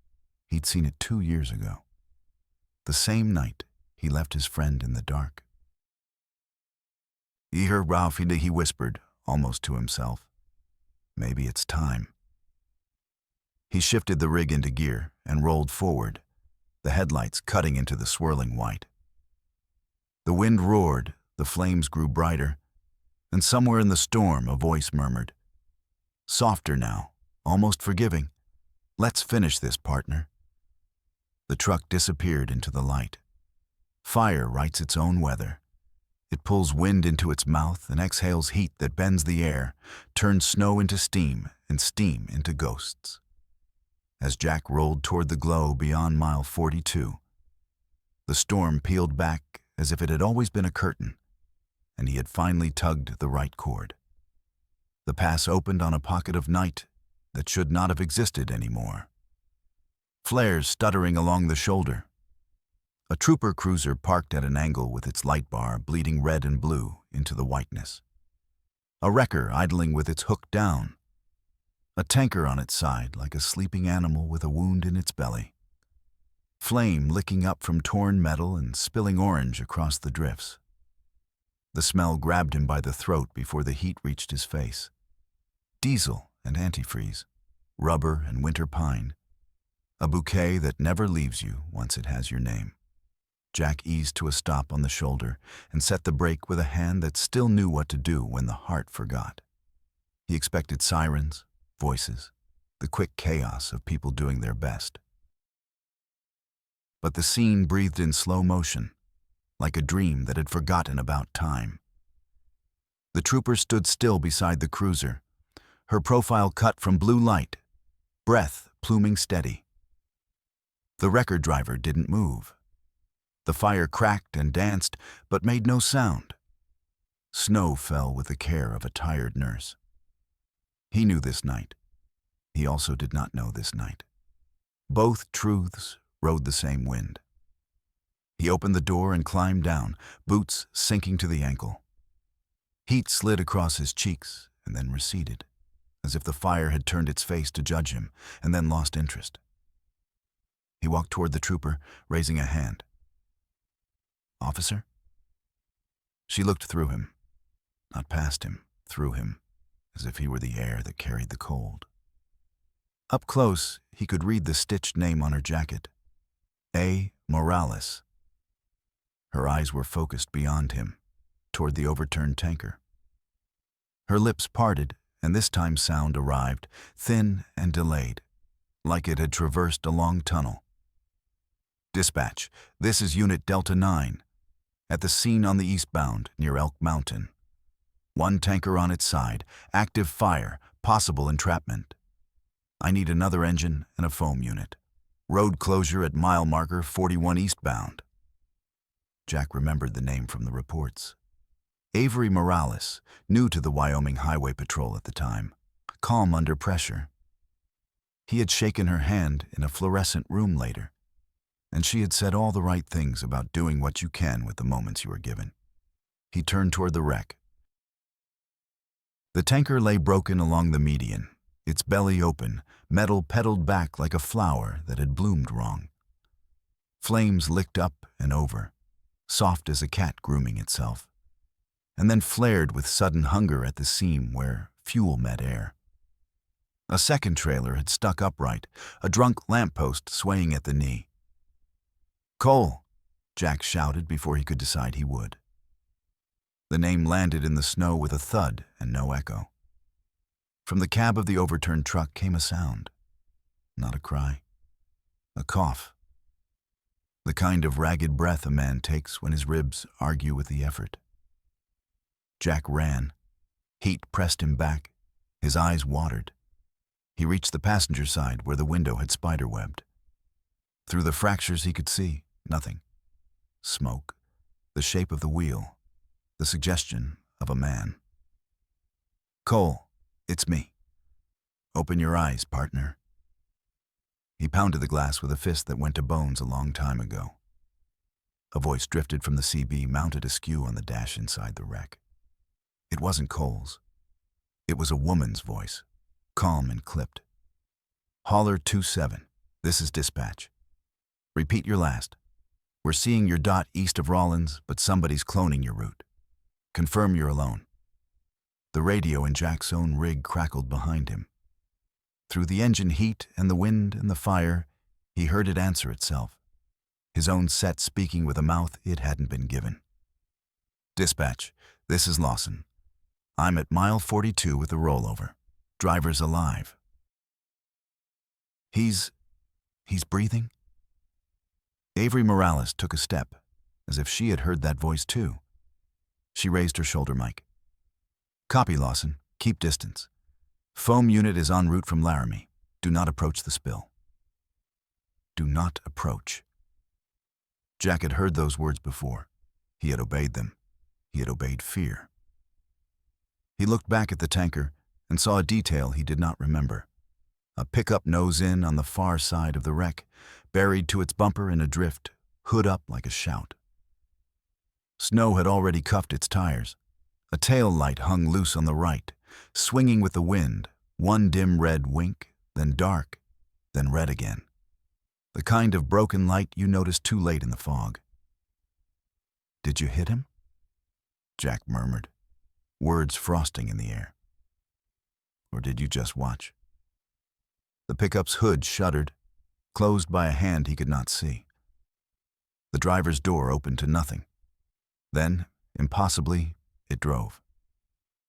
He'd seen it 2 years ago. The same night he left his friend in the dark. "Ye heard Ralphie," he whispered, almost to himself. "Maybe it's time." He shifted the rig into gear and rolled forward, the headlights cutting into the swirling white. The wind roared, the flames grew brighter, and somewhere in the storm a voice murmured, "Softer now, almost forgiving. Let's finish this, partner." The truck disappeared into the light. Fire writes its own weather. It pulls wind into its mouth and exhales heat that bends the air, turns snow into steam and steam into ghosts. As Jack rolled toward the glow beyond mile 42, the storm peeled back as if it had always been a curtain, and he had finally tugged the right cord. The pass opened on a pocket of night that should not have existed anymore. Flares stuttering along the shoulder. A trooper cruiser parked at an angle with its light bar bleeding red and blue into the whiteness. A wrecker idling with its hook down. A tanker on its side like a sleeping animal with a wound in its belly. Flame licking up from torn metal and spilling orange across the drifts. The smell grabbed him by the throat before the heat reached his face. Diesel and antifreeze, rubber and winter pine. A bouquet that never leaves you once it has your name. Jack eased to a stop on the shoulder and set the brake with a hand that still knew what to do when the heart forgot. He expected sirens, voices, the quick chaos of people doing their best. But the scene breathed in slow motion, like a dream that had forgotten about time. The trooper stood still beside the cruiser, her profile cut from blue light, breath pluming steady. The wrecker driver didn't move. The fire cracked and danced, but made no sound. Snow fell with the care of a tired nurse. He knew this night. He also did not know this night. Both truths rode the same wind. He opened the door and climbed down, boots sinking to the ankle. Heat slid across his cheeks and then receded, as if the fire had turned its face to judge him and then lost interest. He walked toward the trooper, raising a hand. "Officer?" She looked through him, not past him, through him, as if he were the air that carried the cold. Up close, he could read the stitched name on her jacket. A. Morales. Her eyes were focused beyond him, toward the overturned tanker. Her lips parted, and this time sound arrived, thin and delayed, like it had traversed a long tunnel. "Dispatch, this is Unit Delta 9. At the scene on the eastbound, near Elk Mountain. One tanker on its side, active fire, possible entrapment. I need another engine and a foam unit. Road closure at mile marker 41 eastbound." Jack remembered the name from the reports. Avery Morales, new to the Wyoming Highway Patrol at the time, calm under pressure. He had shaken her hand in a fluorescent room later, and she had said all the right things about doing what you can with the moments you are given. He turned toward the wreck. The tanker lay broken along the median, its belly open, metal petaled back like a flower that had bloomed wrong. Flames licked up and over, soft as a cat grooming itself, and then flared with sudden hunger at the seam where fuel met air. A second trailer had stuck upright, a drunk lamppost swaying at the knee. "Cole," Jack shouted before he could decide he would. The name landed in the snow with a thud and no echo. From the cab of the overturned truck came a sound. Not a cry. A cough. The kind of ragged breath a man takes when his ribs argue with the effort. Jack ran. Heat pressed him back. His eyes watered. He reached the passenger side where the window had spiderwebbed. Through the fractures he could see nothing. Smoke. The shape of the wheel. The suggestion of a man. "Cole, it's me. Open your eyes, partner." He pounded the glass with a fist that went to bones a long time ago. A voice drifted from the CB mounted askew on the dash inside the wreck. It wasn't Cole's. It was a woman's voice, calm and clipped. "Hauler 27, this is dispatch. Repeat your last. We're seeing your dot east of Rollins, but somebody's cloning your route. Confirm you're alone." The radio in Jack's own rig crackled behind him. Through the engine heat and the wind and the fire, he heard it answer itself, his own set speaking with a mouth it hadn't been given. Dispatch, this is Lawson. I'm at mile 42 with the rollover. Driver's alive. He's breathing? Avery Morales took a step, as if she had heard that voice too. She raised her shoulder mic. Copy, Lawson. Keep distance. Foam unit is en route from Laramie. Do not approach the spill. Do not approach. Jack had heard those words before. He had obeyed them. He had obeyed fear. He looked back at the tanker and saw a detail he did not remember. A pickup nose-in on the far side of the wreck, buried to its bumper in a drift, hood up like a shout. Snow had already cuffed its tires. A tail light hung loose on the right, swinging with the wind, one dim red wink, then dark, then red again. The kind of broken light you notice too late in the fog. Did you hit him? Jack murmured, words frosting in the air. Or did you just watch? The pickup's hood shuddered, closed by a hand he could not see. The driver's door opened to nothing. Then, impossibly, it drove.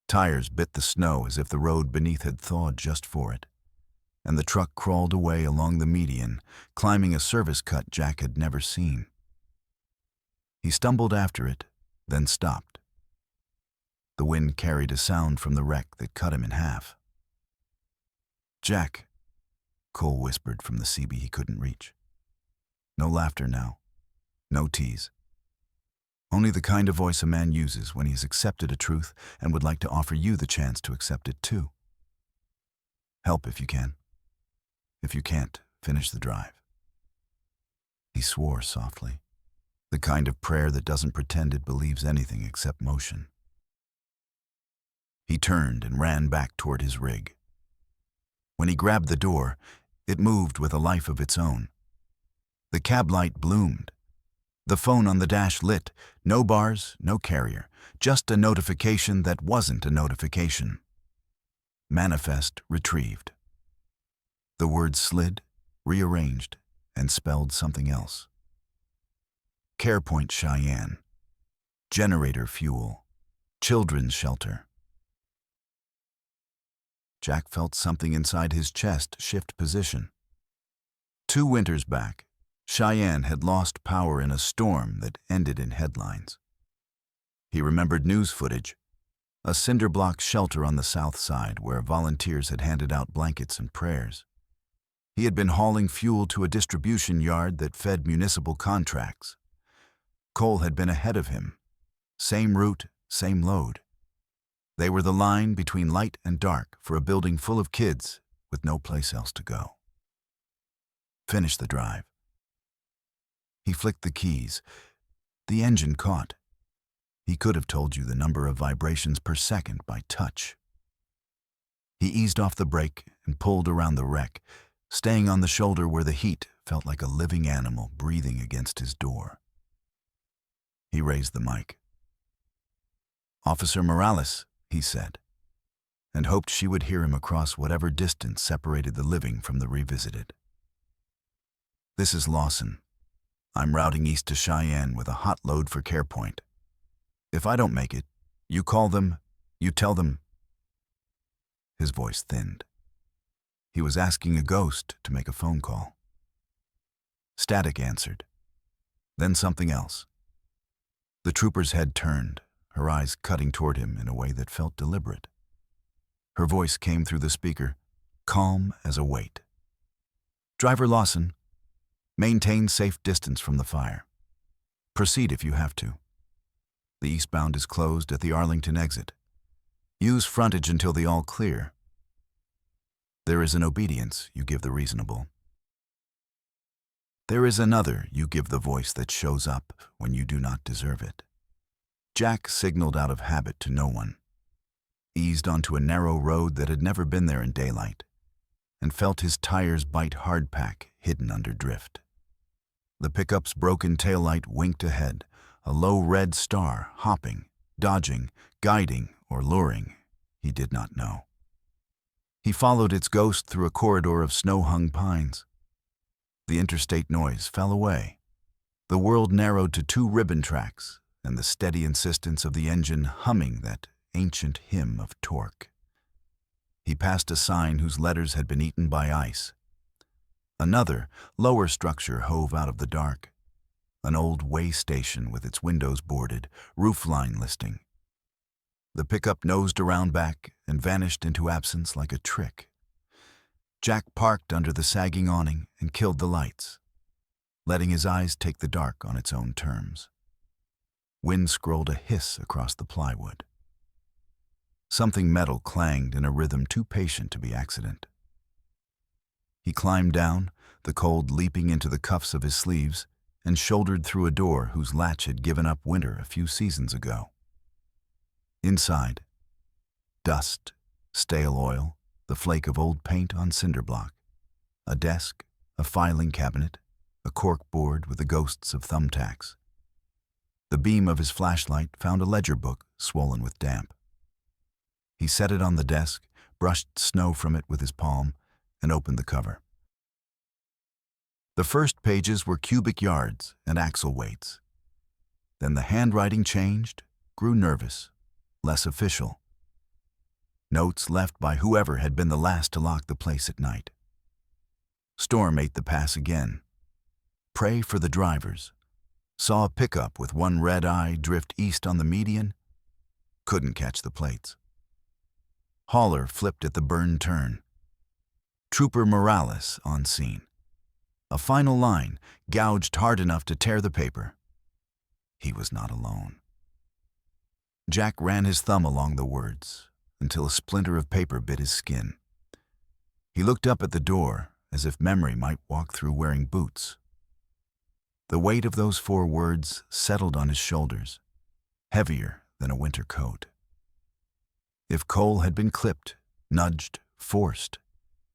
Tires bit the snow as if the road beneath had thawed just for it, and the truck crawled away along the median, climbing a service cut Jack had never seen. He stumbled after it, then stopped. The wind carried a sound from the wreck that cut him in half. Jack, Cole whispered from the CB he couldn't reach. No laughter now. No tease. Only the kind of voice a man uses when he has accepted a truth and would like to offer you the chance to accept it too. Help if you can. If you can't, finish the drive. He swore softly. The kind of prayer that doesn't pretend it believes anything except motion. He turned and ran back toward his rig. When he grabbed the door, it moved with a life of its own. The cab light bloomed. The phone on the dash lit. No bars, no carrier. Just a notification that wasn't a notification. Manifest retrieved. The words slid, rearranged, and spelled something else. CarePoint Cheyenne. Generator fuel. Children's shelter. Jack felt something inside his chest shift position. 2 winters back, Cheyenne had lost power in a storm that ended in headlines. He remembered news footage, a cinder block shelter on the south side where volunteers had handed out blankets and prayers. He had been hauling fuel to a distribution yard that fed municipal contracts. Cole had been ahead of him. Same route, same load. They were the line between light and dark for a building full of kids with no place else to go. Finish the drive. He flicked the keys. The engine caught. He could have told you the number of vibrations per second by touch. He eased off the brake and pulled around the wreck, staying on the shoulder where the heat felt like a living animal breathing against his door. He raised the mic. Officer Morales, he said, and hoped she would hear him across whatever distance separated the living from the revisited. This is Lawson. I'm routing east to Cheyenne with a hot load for CarePoint. If I don't make it, you call them, you tell them. His voice thinned. He was asking a ghost to make a phone call. Static answered. Then something else. The trooper's head turned, her eyes cutting toward him in a way that felt deliberate. Her voice came through the speaker, calm as a weight. Driver Lawson, maintain safe distance from the fire. Proceed if you have to. The eastbound is closed at the Arlington exit. Use frontage until the all clear. There is an obedience you give the reasonable. There is another you give the voice that shows up when you do not deserve it. Jack signaled out of habit to no one, eased onto a narrow road that had never been there in daylight, and felt his tires bite hardpack hidden under drift. The pickup's broken taillight winked ahead, a low red star hopping, dodging, guiding, or luring, he did not know. He followed its ghost through a corridor of snow-hung pines. The interstate noise fell away. The world narrowed to 2 ribbon tracks, and the steady insistence of the engine humming that ancient hymn of torque. He passed a sign whose letters had been eaten by ice. Another, lower structure hove out of the dark. An old way station with its windows boarded, roofline listing. The pickup nosed around back and vanished into absence like a trick. Jack parked under the sagging awning and killed the lights, letting his eyes take the dark on its own terms. Wind scrolled a hiss across the plywood. Something metal clanged in a rhythm too patient to be accident. He climbed down, the cold leaping into the cuffs of his sleeves, and shouldered through a door whose latch had given up winter a few seasons ago. Inside, dust, stale oil, the flake of old paint on cinder block, a desk, a filing cabinet, a cork board with the ghosts of thumbtacks. The beam of his flashlight found a ledger book swollen with damp. He set it on the desk, brushed snow from it with his palm, and opened the cover. The first pages were cubic yards and axle weights. Then the handwriting changed, grew nervous, less official. Notes left by whoever had been the last to lock the place at night. Storm ate the pass again. Pray for the drivers. Saw a pickup with one red eye drift east on the median. Couldn't catch the plates. Hauler flipped at the burn turn. Trooper Morales on scene. A final line, gouged hard enough to tear the paper. He was not alone. Jack ran his thumb along the words until a splinter of paper bit his skin. He looked up at the door as if memory might walk through wearing boots. The weight of those 4 words settled on his shoulders, heavier than a winter coat. If Cole had been clipped, nudged, forced,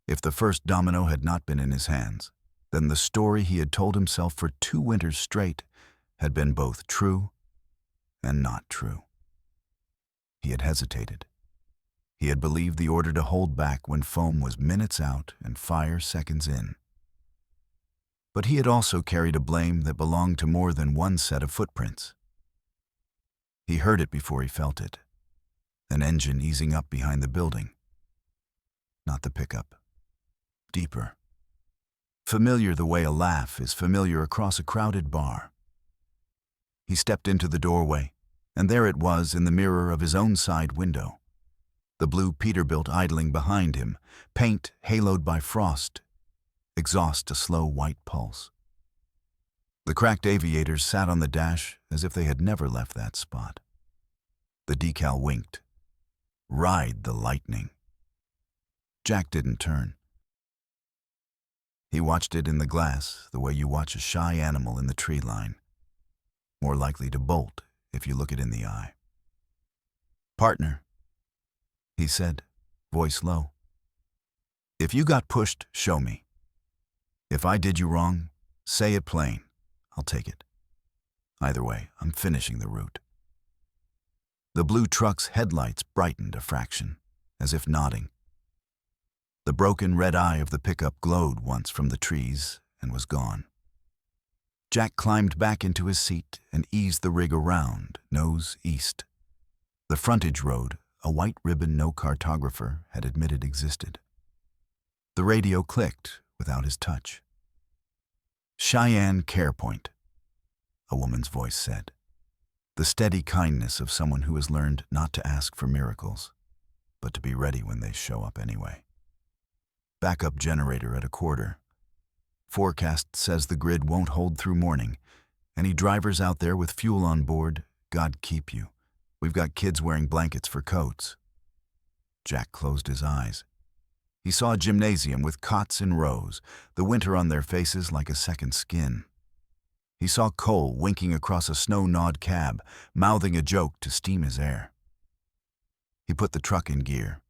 if the first domino had not been in his hands, then the story he had told himself for 2 winters straight had been both true and not true. He had hesitated. He had believed the order to hold back when foam was minutes out and fire seconds in. But he had also carried a blame that belonged to more than one set of footprints. He heard it before he felt it. An engine easing up behind the building. Not the pickup. Deeper. Familiar the way a laugh is familiar across a crowded bar. He stepped into the doorway, and there it was in the mirror of his own side window. The blue Peterbilt idling behind him, paint haloed by frost, exhaust a slow white pulse. The cracked aviators sat on the dash as if they had never left that spot. The decal winked. Ride the lightning. Jack didn't turn. He watched it in the glass the way you watch a shy animal in the tree line, more likely to bolt if you look it in the eye. "Partner," he said, voice low. "If you got pushed, show me. If I did you wrong, say it plain. I'll take it. Either way, I'm finishing the route." The blue truck's headlights brightened a fraction, as if nodding. The broken red eye of the pickup glowed once from the trees and was gone. Jack climbed back into his seat and eased the rig around, nose east. The frontage road, a white ribbon no cartographer had admitted existed. The radio clicked without his touch. "Cheyenne Care Point," a woman's voice said. The steady kindness of someone who has learned not to ask for miracles, but to be ready when they show up anyway. Backup generator at a quarter. Forecast says the grid won't hold through morning. Any drivers out there with fuel on board, God keep you. We've got kids wearing blankets for coats. Jack closed his eyes. He saw a gymnasium with cots in rows, the winter on their faces like a second skin. He saw Cole winking across a snow-gnawed cab, mouthing a joke to steam his air. He put the truck in gear.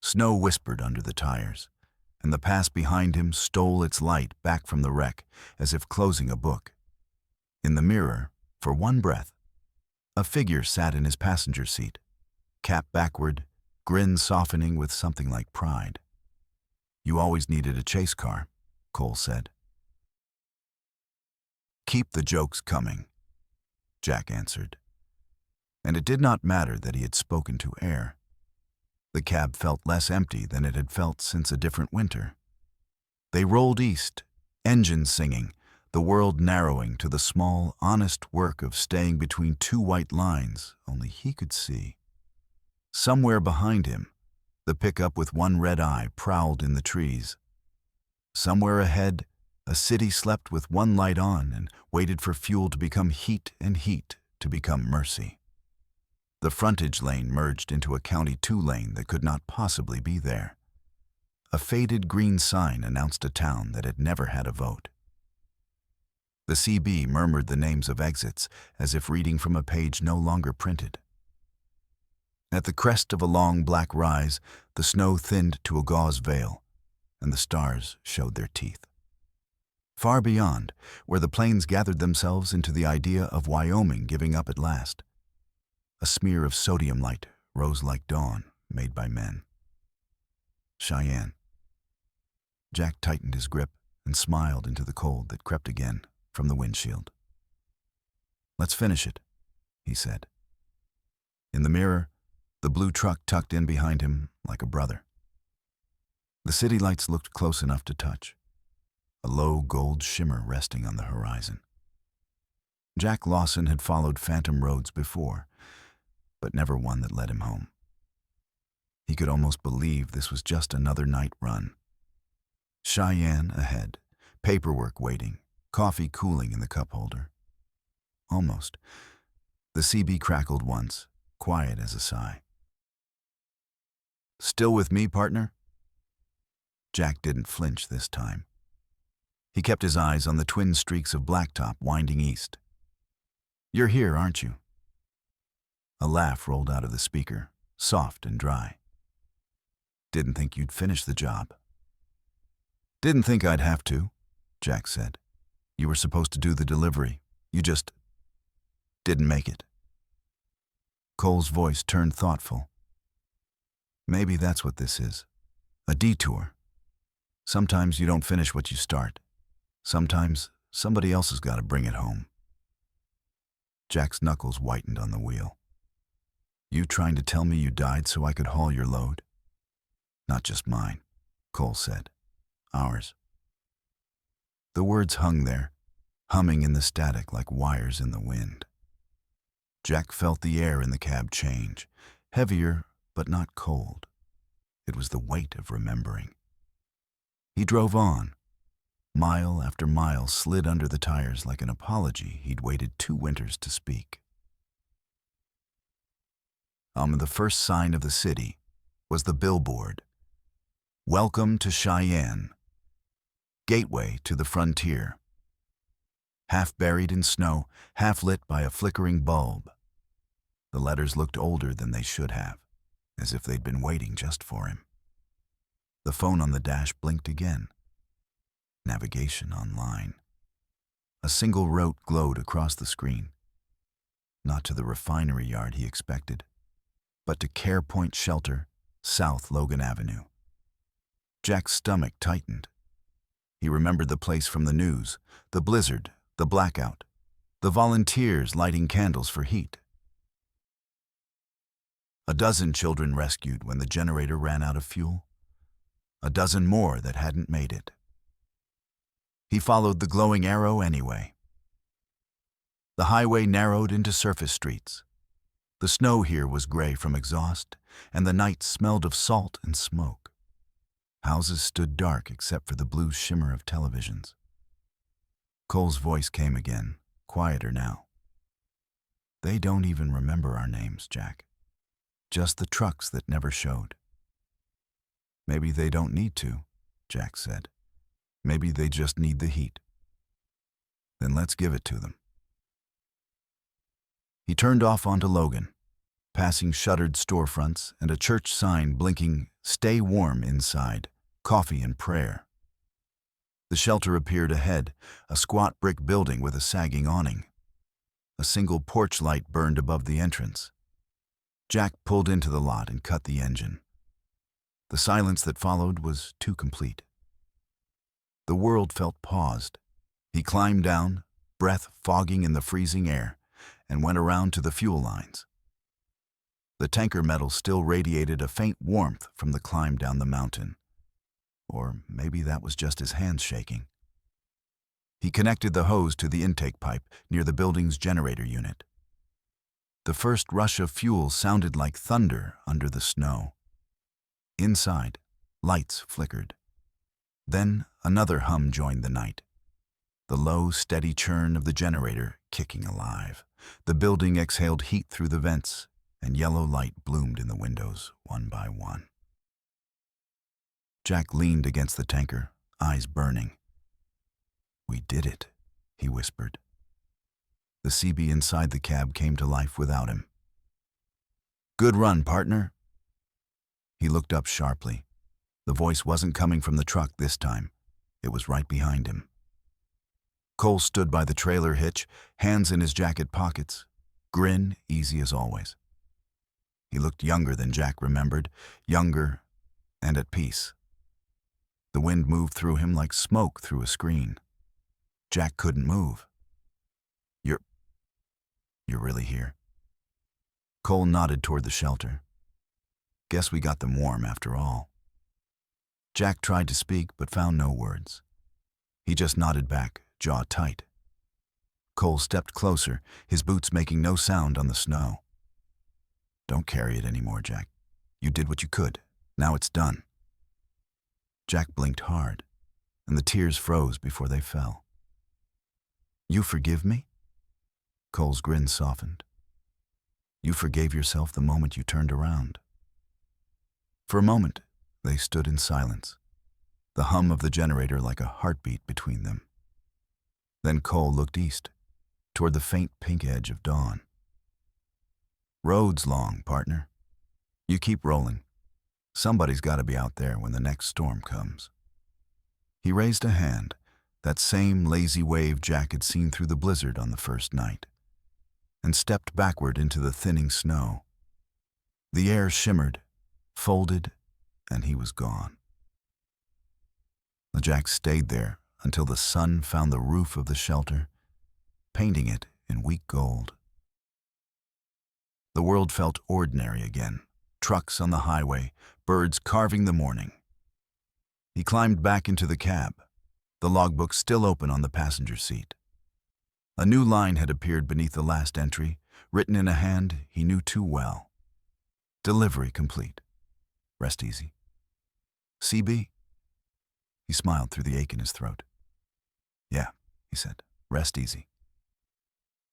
Snow whispered under the tires, and the pass behind him stole its light back from the wreck, as if closing a book. In the mirror, for one breath, a figure sat in his passenger seat, cap backward, grin softening with something like pride. "You always needed a chase car," Cole said. "Keep the jokes coming." Jack answered. And it did not matter that he had spoken to air. The cab felt less empty than it had felt since a different winter. They rolled east, engines singing, the world narrowing to the small, honest work of staying between two white lines only he could see. Somewhere behind him, the pickup with one red eye prowled in the trees. Somewhere ahead, a city slept with one light on and waited for fuel to become heat and heat to become mercy. The frontage lane merged into a County 2 lane that could not possibly be there. A faded green sign announced a town that had never had a vote. The CB murmured the names of exits as if reading from a page no longer printed. At the crest of a long black rise, the snow thinned to a gauze veil, and the stars showed their teeth. Far beyond, where the plains gathered themselves into the idea of Wyoming giving up at last, a smear of sodium light rose like dawn, made by men. Cheyenne. Jack tightened his grip and smiled into the cold that crept again from the windshield. "Let's finish it," he said. In the mirror, the blue truck tucked in behind him like a brother. The city lights looked close enough to touch, a low gold shimmer resting on the horizon. Jack Lawson had followed phantom roads before, but never one that led him home. He could almost believe this was just another night run. Cheyenne ahead, paperwork waiting, coffee cooling in the cup holder. Almost. The CB crackled once, quiet as a sigh. "Still with me, partner?" Jack didn't flinch this time. He kept his eyes on the twin streaks of blacktop winding east. "You're here, aren't you?" A laugh rolled out of the speaker, soft and dry. "Didn't think you'd finish the job." "Didn't think I'd have to," Jack said. "You were supposed to do the delivery. You just didn't make it." Cole's voice turned thoughtful. "Maybe that's what this is. A detour. Sometimes you don't finish what you start. Sometimes somebody else has got to bring it home." Jack's knuckles whitened on the wheel. "You trying to tell me you died so I could haul your load?" "Not just mine," Cole said. "Ours." The words hung there, humming in the static like wires in the wind. Jack felt the air in the cab change, heavier but not cold. It was the weight of remembering. He drove on. Mile after mile slid under the tires like an apology he'd waited 2 winters to speak. The first sign of the city was the billboard. "Welcome to Cheyenne. Gateway to the frontier." Half buried in snow, half lit by a flickering bulb. The letters looked older than they should have, as if they'd been waiting just for him. The phone on the dash blinked again. Navigation online. A single route glowed across the screen. Not to the refinery yard he expected, but to Care Point Shelter, South Logan Avenue. Jack's stomach tightened. He remembered the place from the news, the blizzard, the blackout, the volunteers lighting candles for heat. A dozen children rescued when the generator ran out of fuel. A dozen more that hadn't made it. He followed the glowing arrow anyway. The highway narrowed into surface streets. The snow here was gray from exhaust, and the night smelled of salt and smoke. Houses stood dark except for the blue shimmer of televisions. Cole's voice came again, quieter now. "They don't even remember our names, Jack. Just the trucks that never showed." "Maybe they don't need to," Jack said. "Maybe they just need the heat. Then let's give it to them." He turned off onto Logan, passing shuttered storefronts and a church sign blinking, "Stay warm inside, coffee and prayer." The shelter appeared ahead, a squat brick building with a sagging awning. A single porch light burned above the entrance. Jack pulled into the lot and cut the engine. The silence that followed was too complete. The world felt paused. He climbed down, breath fogging in the freezing air, and went around to the fuel lines. The tanker metal still radiated a faint warmth from the climb down the mountain. Or maybe that was just his hands shaking. He connected the hose to the intake pipe near the building's generator unit. The first rush of fuel sounded like thunder under the snow. Inside, lights flickered. Then another hum joined the night. The low, steady churn of the generator kicking alive. The building exhaled heat through the vents, and yellow light bloomed in the windows one by one. Jack leaned against the tanker, eyes burning. "We did it," he whispered. The CB inside the cab came to life without him. "Good run, partner." He looked up sharply. The voice wasn't coming from the truck this time. It was right behind him. Cole stood by the trailer hitch, hands in his jacket pockets, grin easy as always. He looked younger than Jack remembered, younger and at peace. The wind moved through him like smoke through a screen. Jack couldn't move. You're really here?" Cole nodded toward the shelter. "Guess we got them warm after all." Jack tried to speak but found no words. He just nodded back, jaw tight. Cole stepped closer, his boots making no sound on the snow. "Don't carry it anymore, Jack. You did what you could. Now it's done." Jack blinked hard, and the tears froze before they fell. "You forgive me?" Cole's grin softened. "You forgave yourself the moment you turned around." For a moment, they stood in silence, the hum of the generator like a heartbeat between them. Then Cole looked east, toward the faint pink edge of dawn. "Road's long, partner. You keep rolling. Somebody's got to be out there when the next storm comes." He raised a hand, that same lazy wave Jack had seen through the blizzard on the first night, and stepped backward into the thinning snow. The air shimmered, folded, and he was gone. Jack stayed there until the sun found the roof of the shelter, painting it in weak gold. The world felt ordinary again, trucks on the highway, birds carving the morning. He climbed back into the cab, the logbook still open on the passenger seat. A new line had appeared beneath the last entry, written in a hand he knew too well. "Delivery complete. Rest easy." "CB?" He smiled through the ache in his throat. "Yeah," he said. "Rest easy."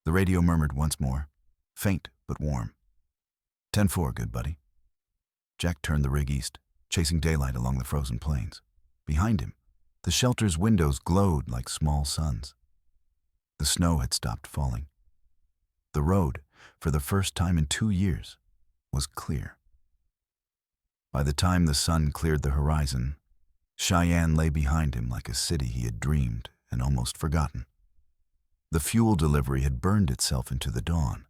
The radio murmured once more, faint but warm. 10-4, good buddy." Jack turned the rig east, chasing daylight along the frozen plains. Behind him, the shelter's windows glowed like small suns. The snow had stopped falling. The road, for the first time in 2 years, was clear. By the time the sun cleared the horizon, Cheyenne lay behind him like a city he had dreamed and almost forgotten. The fuel delivery had burned itself into the dawn.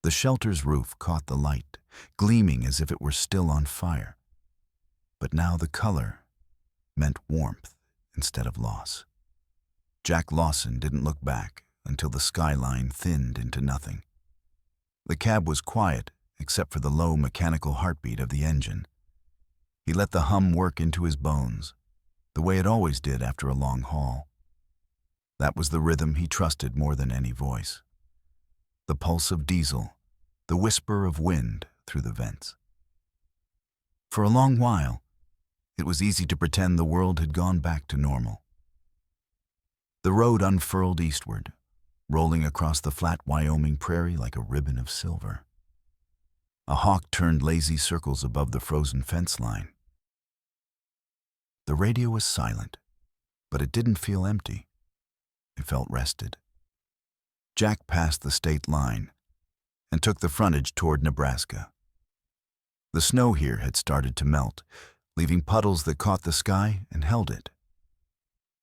The shelter's roof caught the light, gleaming as if it were still on fire. But now the color meant warmth instead of loss. Jack Lawson didn't look back until the skyline thinned into nothing. The cab was quiet except for the low mechanical heartbeat of the engine. He let the hum work into his bones, the way it always did after a long haul. That was the rhythm he trusted more than any voice. The pulse of diesel, the whisper of wind through the vents. For a long while, it was easy to pretend the world had gone back to normal. The road unfurled eastward, rolling across the flat Wyoming prairie like a ribbon of silver. A hawk turned lazy circles above the frozen fence line. The radio was silent, but it didn't feel empty. It felt rested. Jack passed the state line and took the frontage toward Nebraska. The snow here had started to melt, leaving puddles that caught the sky and held it.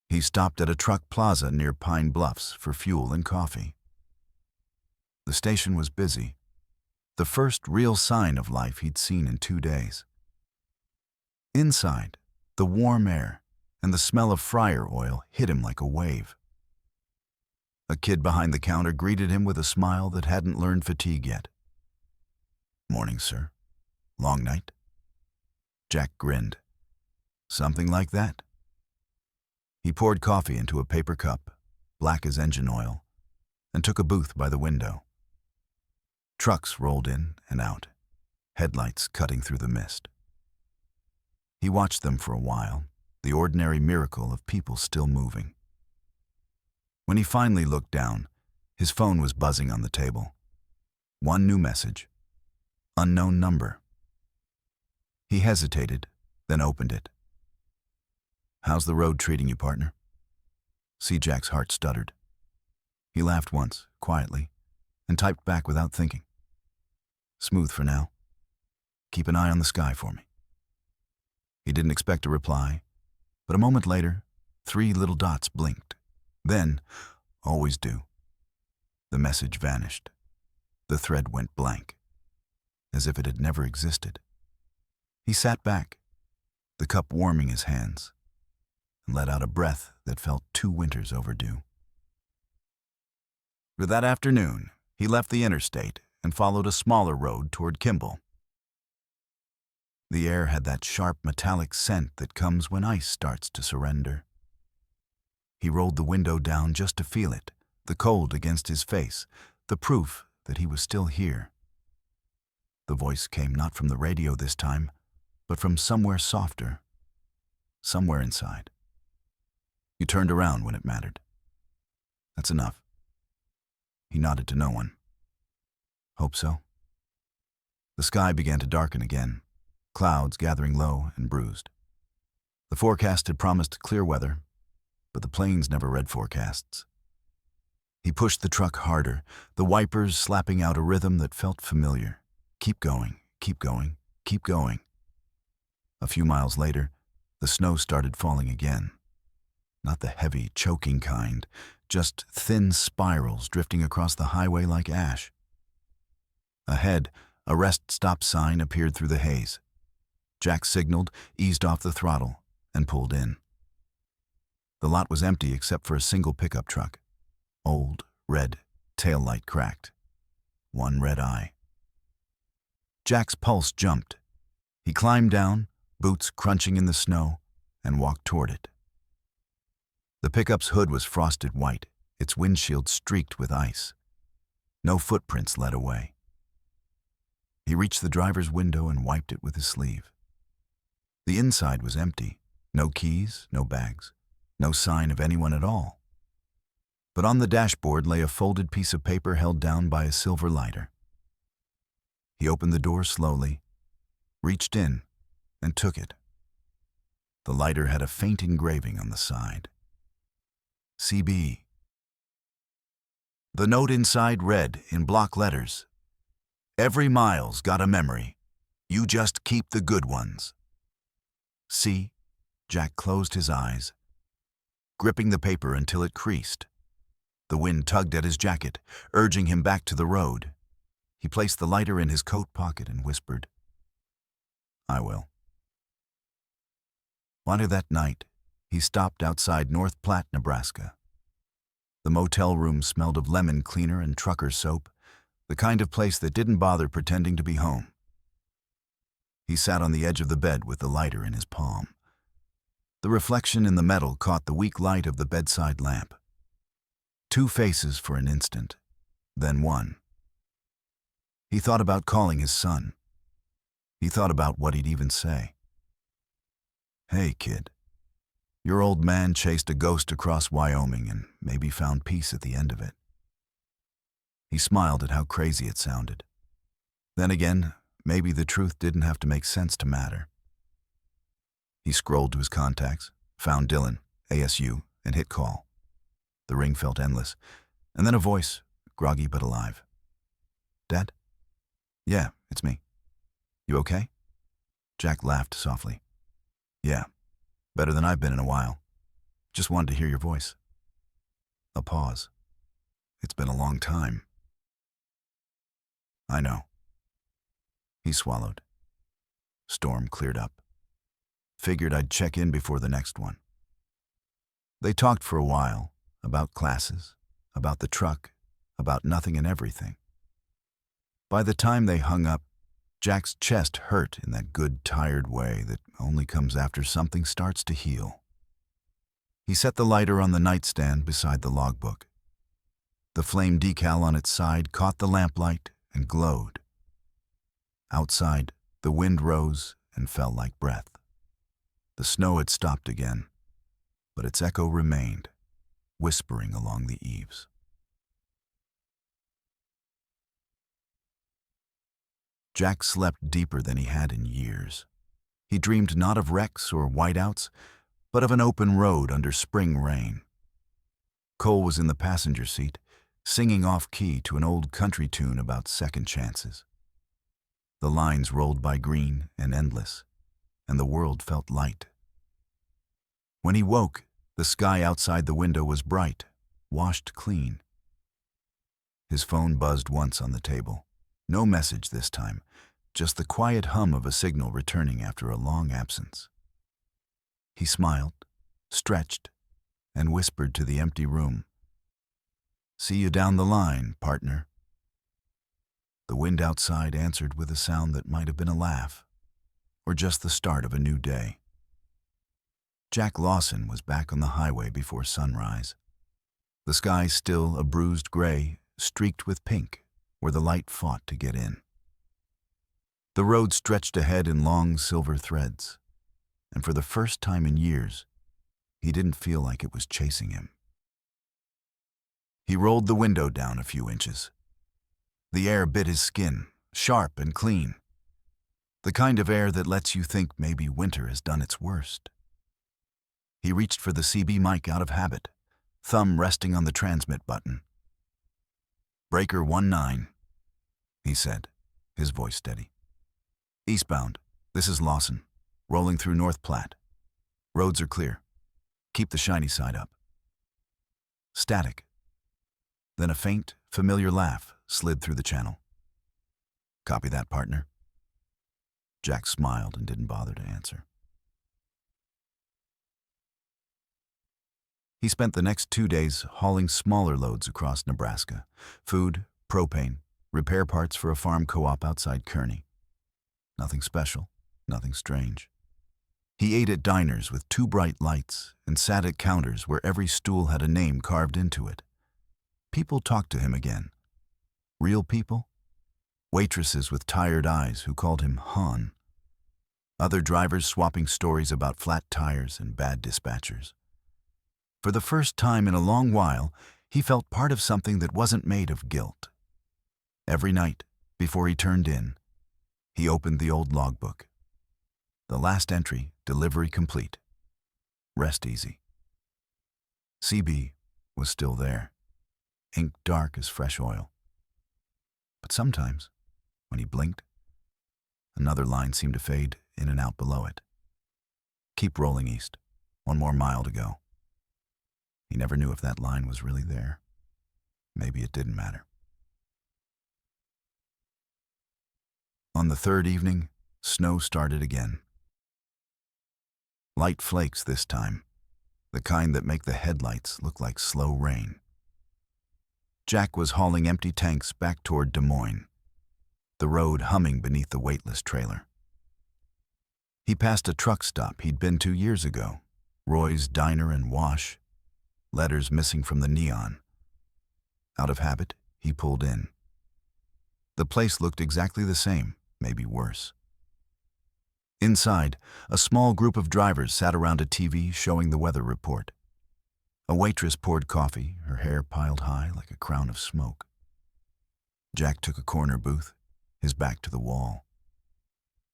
He stopped at a truck plaza near Pine Bluffs for fuel and coffee. The station was busy, the first real sign of life he'd seen in 2 days. Inside, the warm air and the smell of fryer oil hit him like a wave. A kid behind the counter greeted him with a smile that hadn't learned fatigue yet. "Morning, sir. Long night?" Jack grinned. "Something like that." He poured coffee into a paper cup, black as engine oil, and took a booth by the window. Trucks rolled in and out, headlights cutting through the mist. He watched them for a while, the ordinary miracle of people still moving. When he finally looked down, his phone was buzzing on the table. One new message. Unknown number. He hesitated, then opened it. "How's the road treating you, partner?" See Jack's heart stuttered. He laughed once, quietly, and typed back without thinking. "Smooth for now. Keep an eye on the sky for me." He didn't expect a reply, but a moment later, 3 little dots blinked. Then, always do, the message vanished. The thread went blank, as if it had never existed. He sat back, the cup warming his hands, and let out a breath that felt 2 winters overdue. For that afternoon, he left the interstate and followed a smaller road toward Kimball. The air had that sharp metallic scent that comes when ice starts to surrender. He rolled the window down just to feel it, the cold against his face, the proof that he was still here. The voice came not from the radio this time, but from somewhere softer, somewhere inside. You turned around when it mattered. That's enough. He nodded to no one. Hope so. The sky began to darken again, clouds gathering low and bruised. The forecast had promised clear weather, but the planes never read forecasts. He pushed the truck harder, the wipers slapping out a rhythm that felt familiar. Keep going, keep going, keep going. A few miles later, the snow started falling again. Not the heavy, choking kind, just thin spirals drifting across the highway like ash. Ahead, a rest stop sign appeared through the haze. Jack signaled, eased off the throttle, and pulled in. The lot was empty except for a single pickup truck. Old, red, tail light cracked. One red eye. Jack's pulse jumped. He climbed down, boots crunching in the snow, and walked toward it. The pickup's hood was frosted white, its windshield streaked with ice. No footprints led away. He reached the driver's window and wiped it with his sleeve. The inside was empty. No keys, no bags, no sign of anyone at all. But on the dashboard lay a folded piece of paper held down by a silver lighter. He opened the door slowly, reached in, and took it. The lighter had a faint engraving on the side. CB. The note inside read, in block letters, "Every mile's got a memory. You just keep the good ones." See? Jack closed his eyes, gripping the paper until it creased. The wind tugged at his jacket, urging him back to the road. He placed the lighter in his coat pocket and whispered, "I will." Later that night, he stopped outside North Platte, Nebraska. The motel room smelled of lemon cleaner and trucker soap, the kind of place that didn't bother pretending to be home. He sat on the edge of the bed with the lighter in his palm. The reflection in the metal caught the weak light of the bedside lamp. 2 faces for an instant, then one. He thought about calling his son. He thought about what he'd even say. "Hey, kid. Your old man chased a ghost across Wyoming and maybe found peace at the end of it." He smiled at how crazy it sounded. Then again, maybe the truth didn't have to make sense to matter. He scrolled to his contacts, found Dylan, ASU, and hit call. The ring felt endless, and then a voice, groggy but alive. "Dad?" "Yeah, it's me. You okay?" Jack laughed softly. "Yeah, better than I've been in a while. Just wanted to hear your voice." A pause. "It's been a long time." "I know." He swallowed. Storm cleared up. Figured I'd check in before the next one. They talked for a while, about classes, about the truck, about nothing and everything. By the time they hung up, Jack's chest hurt in that good, tired way that only comes after something starts to heal. He set the lighter on the nightstand beside the logbook. The flame decal on its side caught the lamplight and glowed. Outside, the wind rose and fell like breath. The snow had stopped again, but its echo remained, whispering along the eaves. Jack slept deeper than he had in years. He dreamed not of wrecks or whiteouts, but of an open road under spring rain. Cole was in the passenger seat, singing off-key to an old country tune about second chances. The lines rolled by green and endless, and the world felt light. When he woke, the sky outside the window was bright, washed clean. His phone buzzed once on the table. No message this time, just the quiet hum of a signal returning after a long absence. He smiled, stretched, and whispered to the empty room, "See you down the line, partner." The wind outside answered with a sound that might have been a laugh, or just the start of a new day. Jack Lawson was back on the highway before sunrise. The sky still a bruised gray, streaked with pink, where the light fought to get in. The road stretched ahead in long silver threads, and for the first time in years, he didn't feel like it was chasing him. He rolled the window down a few inches. The air bit his skin, sharp and clean. The kind of air that lets you think maybe winter has done its worst. He reached for the CB mic out of habit, thumb resting on the transmit button. "Breaker 19, he said, his voice steady. "Eastbound, this is Lawson, rolling through North Platte. Roads are clear. Keep the shiny side up." Static. Then a faint, familiar laugh slid through the channel. "Copy that, partner." Jack smiled and didn't bother to answer. He spent the next 2 days hauling smaller loads across Nebraska. Food, propane, repair parts for a farm co-op outside Kearney. Nothing special, nothing strange. He ate at diners with 2 bright lights and sat at counters where every stool had a name carved into it. People talked to him again. Real people? Waitresses with tired eyes who called him Hon. Other drivers swapping stories about flat tires and bad dispatchers. For the first time in a long while, he felt part of something that wasn't made of guilt. Every night, before he turned in, he opened the old logbook. The last entry, delivery complete. Rest easy. CB was still there, ink dark as fresh oil. But sometimes, when he blinked, another line seemed to fade in and out below it. Keep rolling east, 1 more mile to go. He never knew if that line was really there. Maybe it didn't matter. On the 3rd evening, snow started again. Light flakes this time, the kind that make the headlights look like slow rain. Jack was hauling empty tanks back toward Des Moines, the road humming beneath the weightless trailer. He passed a truck stop he'd been to years ago, Roy's Diner and Wash, letters missing from the neon. Out of habit, he pulled in. The place looked exactly the same, maybe worse. Inside, a small group of drivers sat around a TV showing the weather report. A waitress poured coffee, her hair piled high like a crown of smoke. Jack took a corner booth, his back to the wall.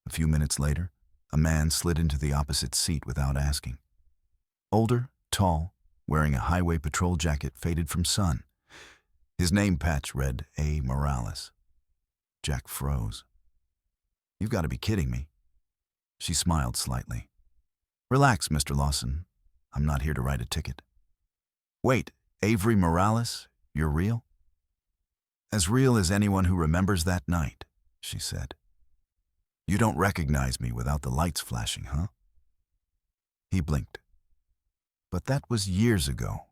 A few minutes later, a man slid into the opposite seat without asking. Older, tall, wearing a highway patrol jacket faded from sun. His name patch read A. Morales. Jack froze. "You've got to be kidding me." She smiled slightly. "Relax, Mr. Lawson. I'm not here to write a ticket." "Wait, Avery Morales? You're real?" "As real as anyone who remembers that night," she said. "You don't recognize me without the lights flashing, huh?" He blinked. "But that was years ago.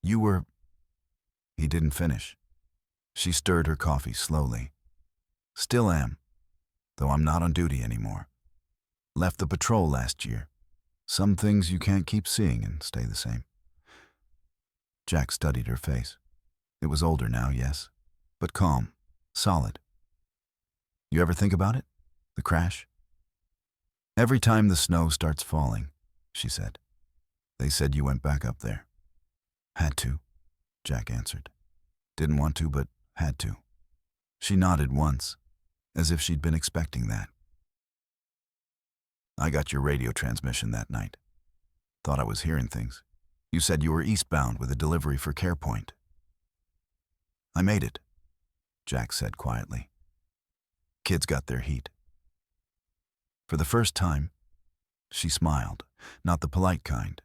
You were..." He didn't finish. She stirred her coffee slowly. Still am, though I'm not on duty anymore. Left the patrol last year. Some things you can't keep seeing and stay the same. Jack studied her face. It was older now, yes, but calm, solid. You ever think about it? The crash? Every time the snow starts falling, she said. They said you went back up there. Had to, Jack answered. Didn't want to, but had to. She nodded once, as if she'd been expecting that. I got your radio transmission that night. Thought I was hearing things. You said you were eastbound with a delivery for CarePoint. I made it, Jack said quietly. Kids got their heat. For the first time, she smiled, not the polite kind,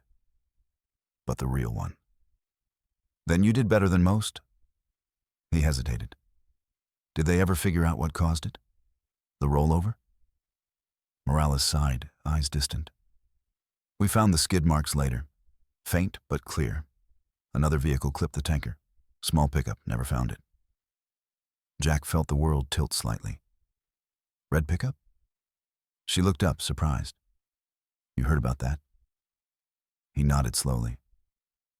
but the real one. Then you did better than most? He hesitated. Did they ever figure out what caused it? The rollover? Morales sighed, eyes distant. We found the skid marks later. Faint but clear. Another vehicle clipped the tanker. Small pickup, never found it. Jack felt the world tilt slightly. Red pickup? She looked up, surprised. You heard about that? He nodded slowly.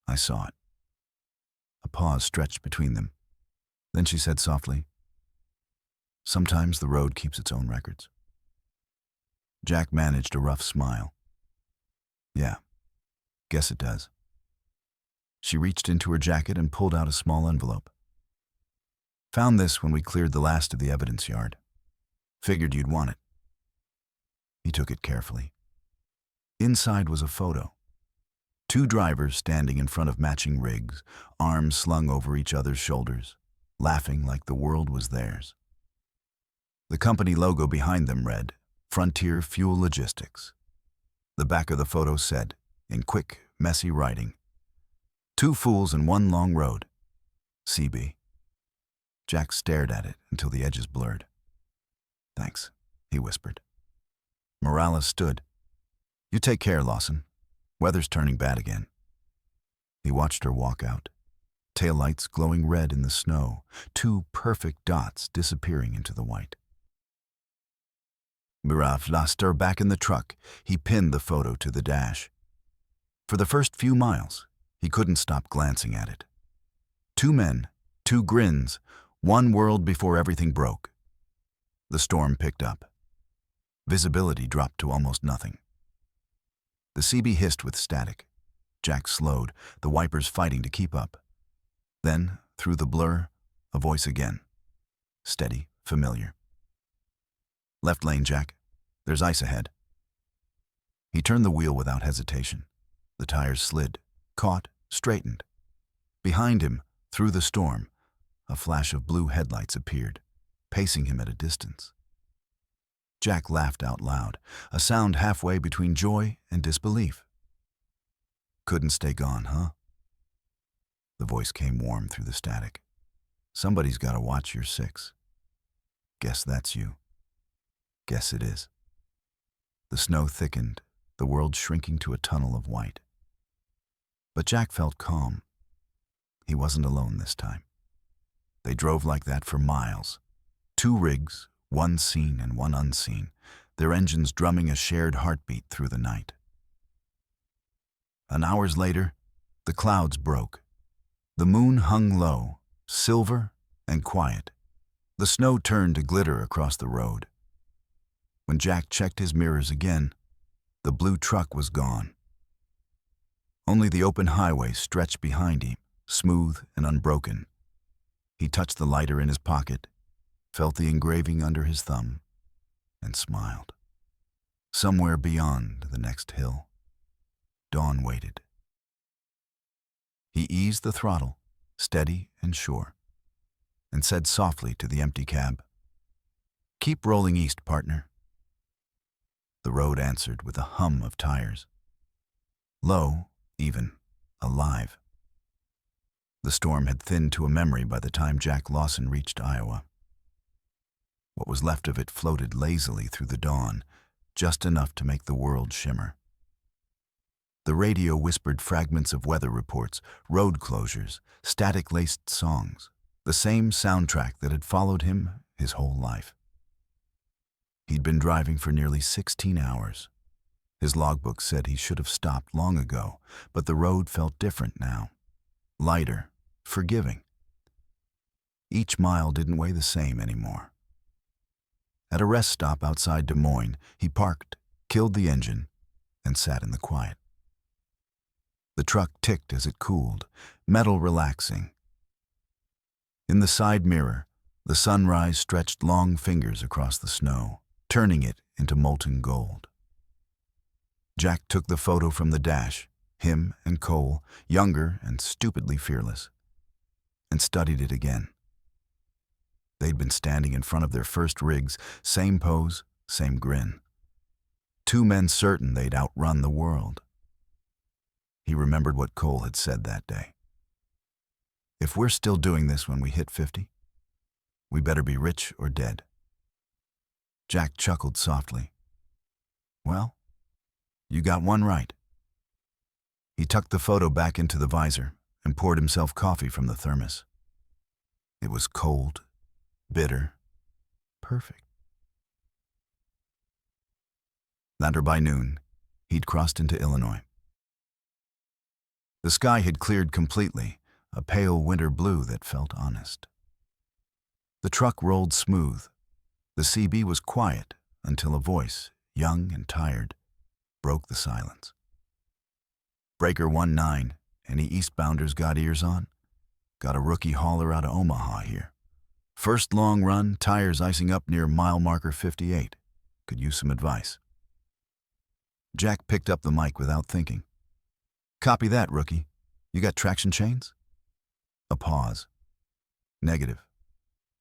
I saw it. A pause stretched between them. Then she said softly, sometimes the road keeps its own records. Jack managed a rough smile. Yeah, guess it does. She reached into her jacket and pulled out a small envelope. Found this when we cleared the last of the evidence yard. Figured you'd want it. He took it carefully. Inside was a photo. 2 drivers standing in front of matching rigs, arms slung over each other's shoulders, laughing like the world was theirs. The company logo behind them read, Frontier Fuel Logistics. The back of the photo said, in quick, messy writing, 2 fools and 1 long road. CB. Jack stared at it until the edges blurred. Thanks, he whispered. Morales stood. You take care, Lawson. Weather's turning bad again. He watched her walk out. Taillights glowing red in the snow, 2 perfect dots disappearing into the white. Mirav lost her back in the truck. He pinned the photo to the dash. For the first few miles, he couldn't stop glancing at it. 2 men, 2 grins, 1 world before everything broke. The storm picked up. Visibility dropped to almost nothing. The CB hissed with static. Jack slowed, the wipers fighting to keep up. Then, through the blur, a voice again. Steady, familiar. Left lane, Jack. There's ice ahead. He turned the wheel without hesitation. The tires slid, caught, straightened. Behind him, through the storm, a flash of blue headlights appeared, pacing him at a distance. Jack laughed out loud, a sound halfway between joy and disbelief. Couldn't stay gone, huh? The voice came warm through the static. Somebody's got to watch your 6. Guess that's you. Guess it is. The snow thickened, the world shrinking to a tunnel of white. But Jack felt calm. He wasn't alone this time. They drove like that for miles. 2 rigs, 1 seen and 1 unseen, their engines drumming a shared heartbeat through the night. An hours later, the clouds broke. The moon hung low, silver and quiet. The snow turned to glitter across the road. When Jack checked his mirrors again, the blue truck was gone. Only the open highway stretched behind him, smooth and unbroken. He touched the lighter in his pocket, felt the engraving under his thumb, and smiled. Somewhere beyond the next hill, dawn waited. He eased the throttle, steady and sure, and said softly to the empty cab, "Keep rolling east, partner." The road answered with a hum of tires. Low, even, alive. The storm had thinned to a memory by the time Jack Lawson reached Iowa. What was left of it floated lazily through the dawn, just enough to make the world shimmer. The radio whispered fragments of weather reports, road closures, static-laced songs, the same soundtrack that had followed him his whole life. He'd been driving for nearly 16 hours. His logbook said he should have stopped long ago, but the road felt different now. Lighter, forgiving. Each mile didn't weigh the same anymore. At a rest stop outside Des Moines, he parked, killed the engine, and sat in the quiet. The truck ticked as it cooled, metal relaxing. In the side mirror, the sunrise stretched long fingers across the snow, turning it into molten gold. Jack took the photo from the dash, him and Cole, younger and stupidly fearless, and studied it again. They'd been standing in front of their first rigs, same pose, same grin. Two men certain they'd outrun the world. He remembered what Cole had said that day. If we're still doing this when we hit 50, we better be rich or dead. Jack chuckled softly. Well, you got one right. He tucked the photo back into the visor and poured himself coffee from the thermos. It was cold, bitter, perfect. Later by noon, he'd crossed into Illinois. The sky had cleared completely, a pale winter blue that felt honest. The truck rolled smooth. The CB was quiet until a voice, young and tired, broke the silence. Breaker 19, any eastbounders got ears on? Got a rookie hauler out of Omaha here. First long run, tires icing up near mile marker 58. Could use some advice. Jack picked up the mic without thinking. Copy that, rookie. You got traction chains? A pause. Negative.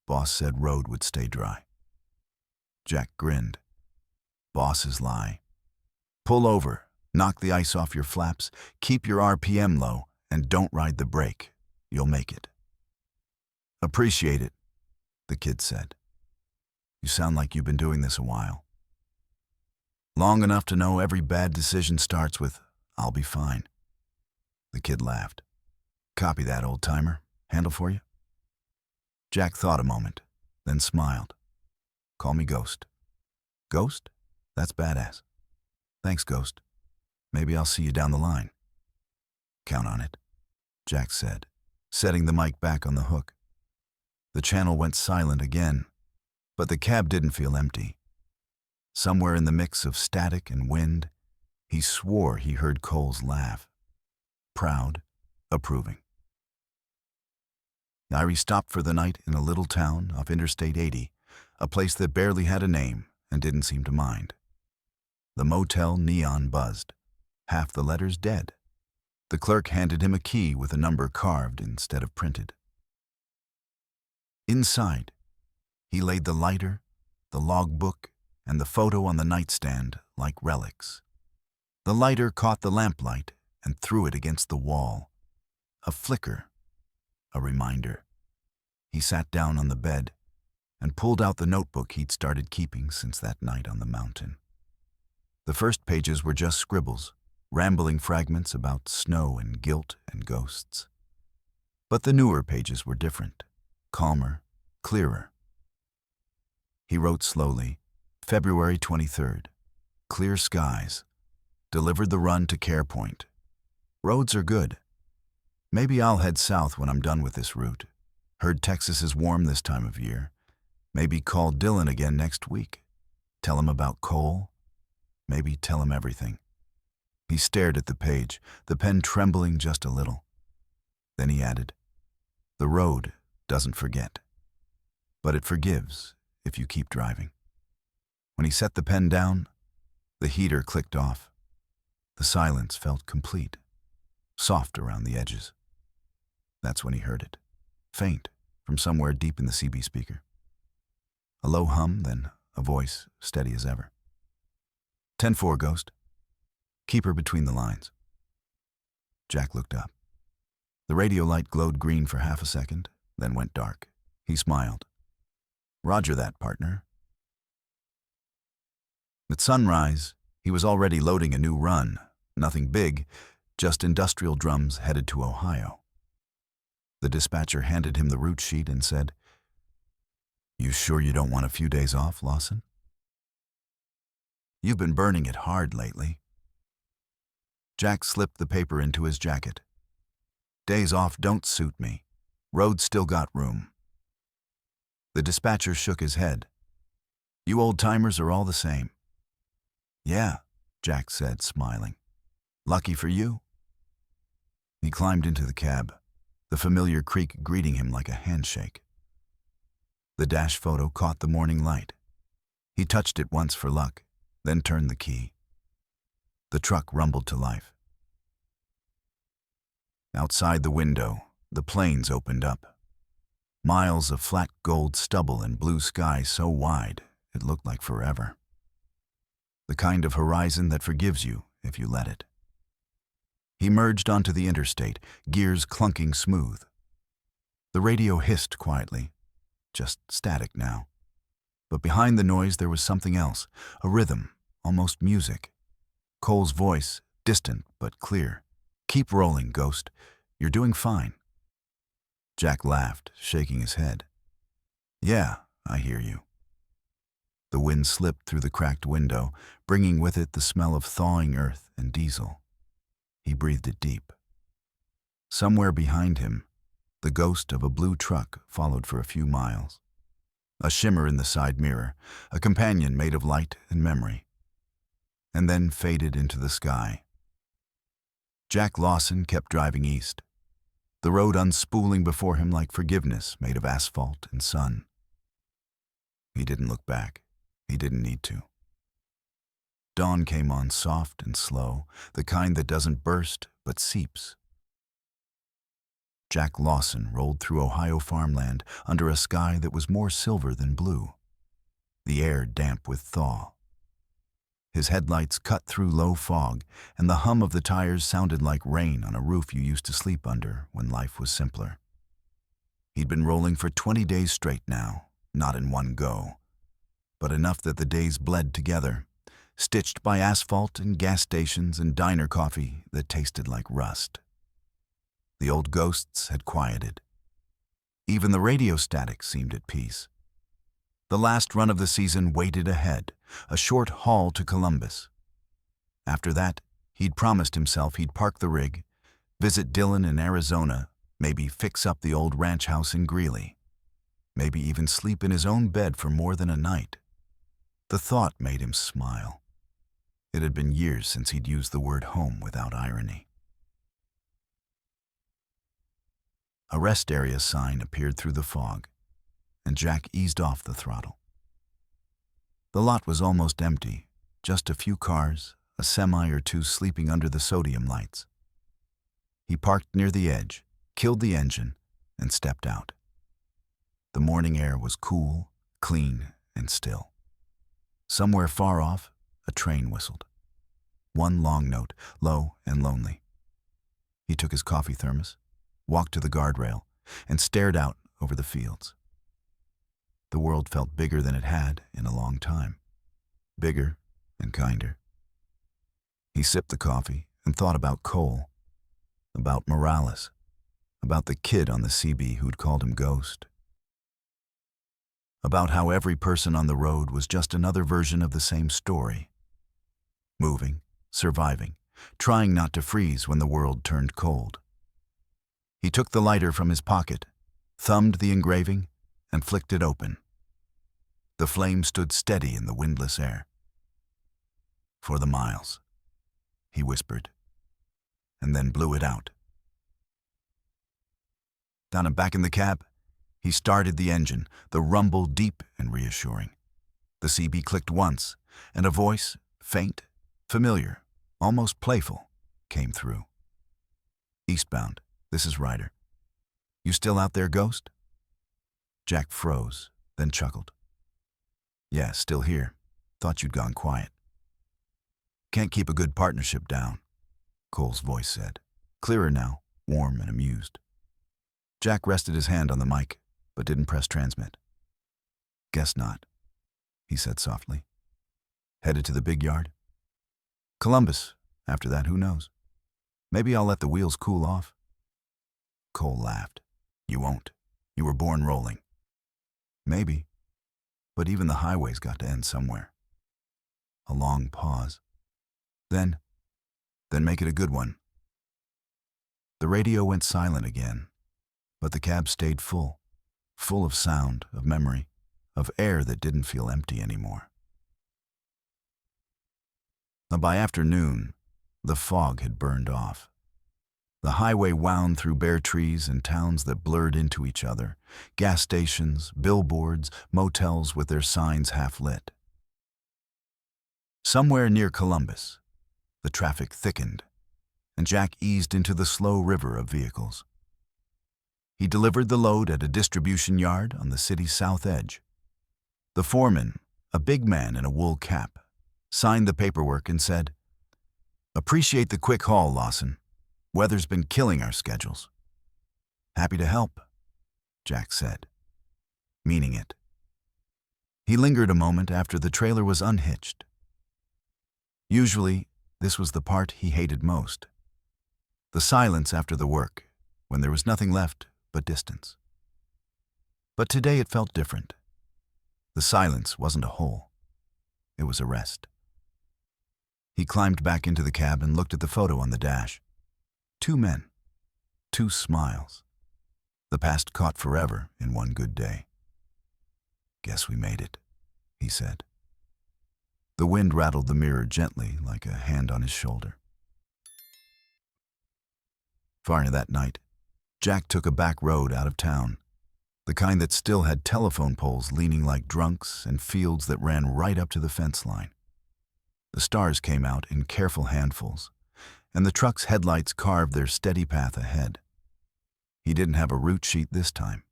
Boss said road would stay dry. Jack grinned. Bosses lie. Pull over, knock the ice off your flaps, keep your RPM low, and don't ride the brake. You'll make it. Appreciate it, the kid said. You sound like you've been doing this a while. Long enough to know every bad decision starts with, I'll be fine. The kid laughed. Copy that, old-timer. Handle for you? Jack thought a moment, then smiled. Call me Ghost. Ghost? That's badass. Thanks, Ghost. Maybe I'll see you down the line. Count on it, Jack said, setting the mic back on the hook. The channel went silent again, but the cab didn't feel empty. Somewhere in the mix of static and wind, he swore he heard Cole's laugh. Proud, approving. Irie stopped for the night in a little town off Interstate 80, a place that barely had a name and didn't seem to mind. The motel neon buzzed, half the letters dead. The clerk handed him a key with a number carved instead of printed. Inside, he laid the lighter, the logbook, and the photo on the nightstand like relics. The lighter caught the lamplight and threw it against the wall. A flicker, a reminder. He sat down on the bed and pulled out the notebook he'd started keeping since that night on the mountain. The first pages were just scribbles, rambling fragments about snow and guilt and ghosts. But the newer pages were different, calmer, clearer. He wrote slowly, February 23rd, clear skies, delivered the run to Care Point. Roads are good. Maybe I'll head south when I'm done with this route. Heard Texas is warm this time of year. Maybe call Dylan again next week. Tell him about Cole. Maybe tell him everything. He stared at the page, the pen trembling just a little. Then he added, the road doesn't forget, but it forgives if you keep driving. When he set the pen down, the heater clicked off. The silence felt complete, soft around the edges. That's when he heard it, faint, from somewhere deep in the CB speaker. A low hum, then a voice, steady as ever. 10-4, Ghost. Keep her between the lines. Jack looked up. The radio light glowed green for half a second, then went dark. He smiled. Roger that, partner. At sunrise, he was already loading a new run, Nothing big, just industrial drums headed to Ohio. The dispatcher handed him the route sheet and said, "You sure you don't want a few days off, Lawson? You've been burning it hard lately." Jack slipped the paper into his jacket. "Days off don't suit me. Road's still got room." The dispatcher shook his head. "You old-timers are all the same." "Yeah," Jack said, smiling. "Lucky for you." He climbed into the cab, the familiar creak greeting him like a handshake. The dash photo caught the morning light. He touched it once for luck, then turned the key. The truck rumbled to life. Outside the window, the plains opened up. Miles of flat gold stubble and blue sky so wide it looked like forever. The kind of horizon that forgives you if you let it. He merged onto the interstate, gears clunking smooth. The radio hissed quietly, just static now. But behind the noise there was something else, a rhythm, almost music. Cole's voice, distant but clear. "Keep rolling, Ghost. You're doing fine." Jack laughed, shaking his head. "Yeah, I hear you." The wind slipped through the cracked window, bringing with it the smell of thawing earth and diesel. He breathed it deep. Somewhere behind him, the ghost of a blue truck followed for a few miles. A shimmer in the side mirror, a companion made of light and memory, and then faded into the sky. Jack Lawson kept driving east, the road unspooling before him like forgiveness made of asphalt and sun. He didn't look back. He didn't need to. Dawn came on soft and slow, the kind that doesn't burst but seeps. Jack Lawson rolled through Ohio farmland under a sky that was more silver than blue, the air damp with thaw. His headlights cut through low fog, and the hum of the tires sounded like rain on a roof you used to sleep under when life was simpler. He'd been rolling for 20 days straight now, not in one go, but enough that the days bled together, stitched by asphalt and gas stations and diner coffee that tasted like rust. The old ghosts had quieted. Even the radio static seemed at peace. The last run of the season waited ahead, a short haul to Columbus. After that, he'd promised himself he'd park the rig, visit Dylan in Arizona, maybe fix up the old ranch house in Greeley, maybe even sleep in his own bed for more than a night. The thought made him smile. It had been years since he'd used the word home without irony. A rest area sign appeared through the fog, and Jack eased off the throttle. The lot was almost empty, just a few cars, a semi or two sleeping under the sodium lights. He parked near the edge, killed the engine, and stepped out. The morning air was cool, clean, and still. Somewhere far off, a train whistled. One long note, low and lonely. He took his coffee thermos, walked to the guardrail, and stared out over the fields. The world felt bigger than it had in a long time. Bigger and kinder. He sipped the coffee and thought about Cole, about Morales, about the kid on the CB who'd called him Ghost. About how every person on the road was just another version of the same story. Moving, surviving, trying not to freeze when the world turned cold. He took the lighter from his pocket, thumbed the engraving, and flicked it open. The flame stood steady in the windless air. "For the miles," he whispered, and then blew it out. Down and back in the cab, he started the engine, the rumble deep and reassuring. The CB clicked once, and a voice, faint, familiar, almost playful, came through. "Eastbound, this is Ryder. You still out there, Ghost?" Jack froze, then chuckled. "Yeah, still here. Thought you'd gone quiet." "Can't keep a good partnership down," Cole's voice said, clearer now, warm and amused. Jack rested his hand on the mic, but didn't press transmit. "Guess not," he said softly. "Headed to the big yard?" "Columbus, After that, who knows? Maybe I'll let the wheels cool off." Cole laughed. "You won't. You were born rolling." "Maybe. But even the highway's got to end somewhere." A long pause. Then make it a good one." The radio went silent again, but the cab stayed full of sound, of memory, of air that didn't feel empty anymore. By afternoon, the fog had burned off. The highway wound through bare trees and towns that blurred into each other, gas stations, billboards, motels with their signs half lit. Somewhere near Columbus, the traffic thickened, and Jack eased into the slow river of vehicles. He delivered the load at a distribution yard on the city's south edge. The foreman, a big man in a wool cap, signed the paperwork and said, "Appreciate the quick haul, Lawson. Weather's been killing our schedules." "Happy to help," Jack said, meaning it. He lingered a moment after the trailer was unhitched. Usually, this was the part he hated most. The silence after the work, when there was nothing left but distance. But today it felt different. The silence wasn't a hole. It was a rest. He climbed back into the cab and looked at the photo on the dash. 2 men, 2 smiles. The past caught forever in one good day. "Guess we made it," he said. The wind rattled the mirror gently like a hand on his shoulder. Far into that night, Jack took a back road out of town, the kind that still had telephone poles leaning like drunks and fields that ran right up to the fence line. The stars came out in careful handfuls, and the truck's headlights carved their steady path ahead. He didn't have a route sheet this time.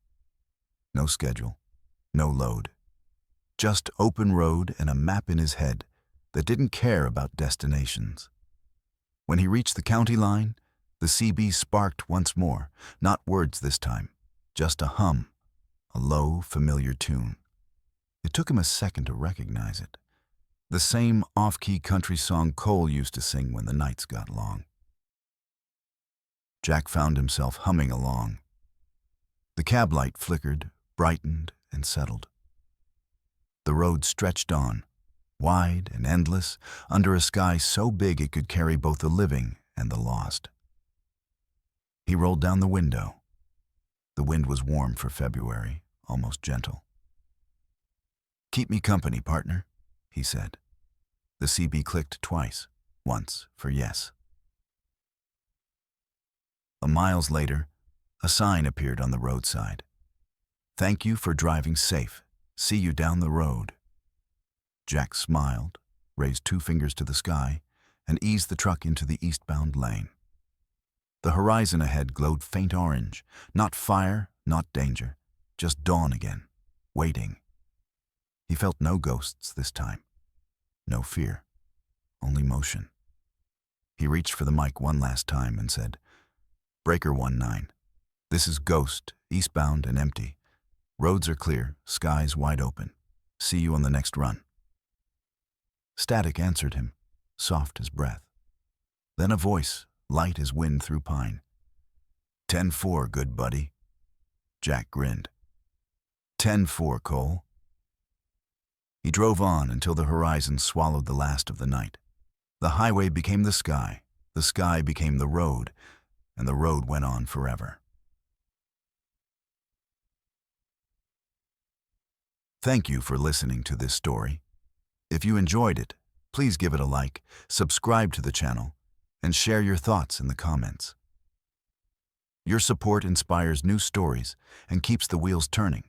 No schedule, no load. Just open road and a map in his head that didn't care about destinations. When he reached the county line, the CB sparked once more, not words this time, just a hum, a low, familiar tune. It took him a second to recognize it. The same off-key country song Cole used to sing when the nights got long. Jack found himself humming along. The cab light flickered, brightened, and settled. The road stretched on, wide and endless, under a sky so big it could carry both the living and the lost. He rolled down the window. The wind was warm for February, almost gentle. "Keep me company, partner," he said. The CB clicked twice, once for yes. Miles later, a sign appeared on the roadside. "Thank you for driving safe. See you down the road." Jack smiled, raised 2 fingers to the sky, and eased the truck into the eastbound lane. The horizon ahead glowed faint orange, not fire, not danger, just dawn again, waiting. He felt no ghosts this time. No fear, only motion. He reached for the mic one last time and said, "Breaker 19. This is Ghost, eastbound and empty. Roads are clear, skies wide open. See you on the next run." Static answered him, soft as breath. Then a voice, light as wind through pine. 10-4, good buddy." Jack grinned. 10-4, Cole." He drove on until the horizon swallowed the last of the night. The highway became the sky became the road, and the road went on forever. Thank you for listening to this story. If you enjoyed it, please give it a like, subscribe to the channel, and share your thoughts in the comments. Your support inspires new stories and keeps the wheels turning.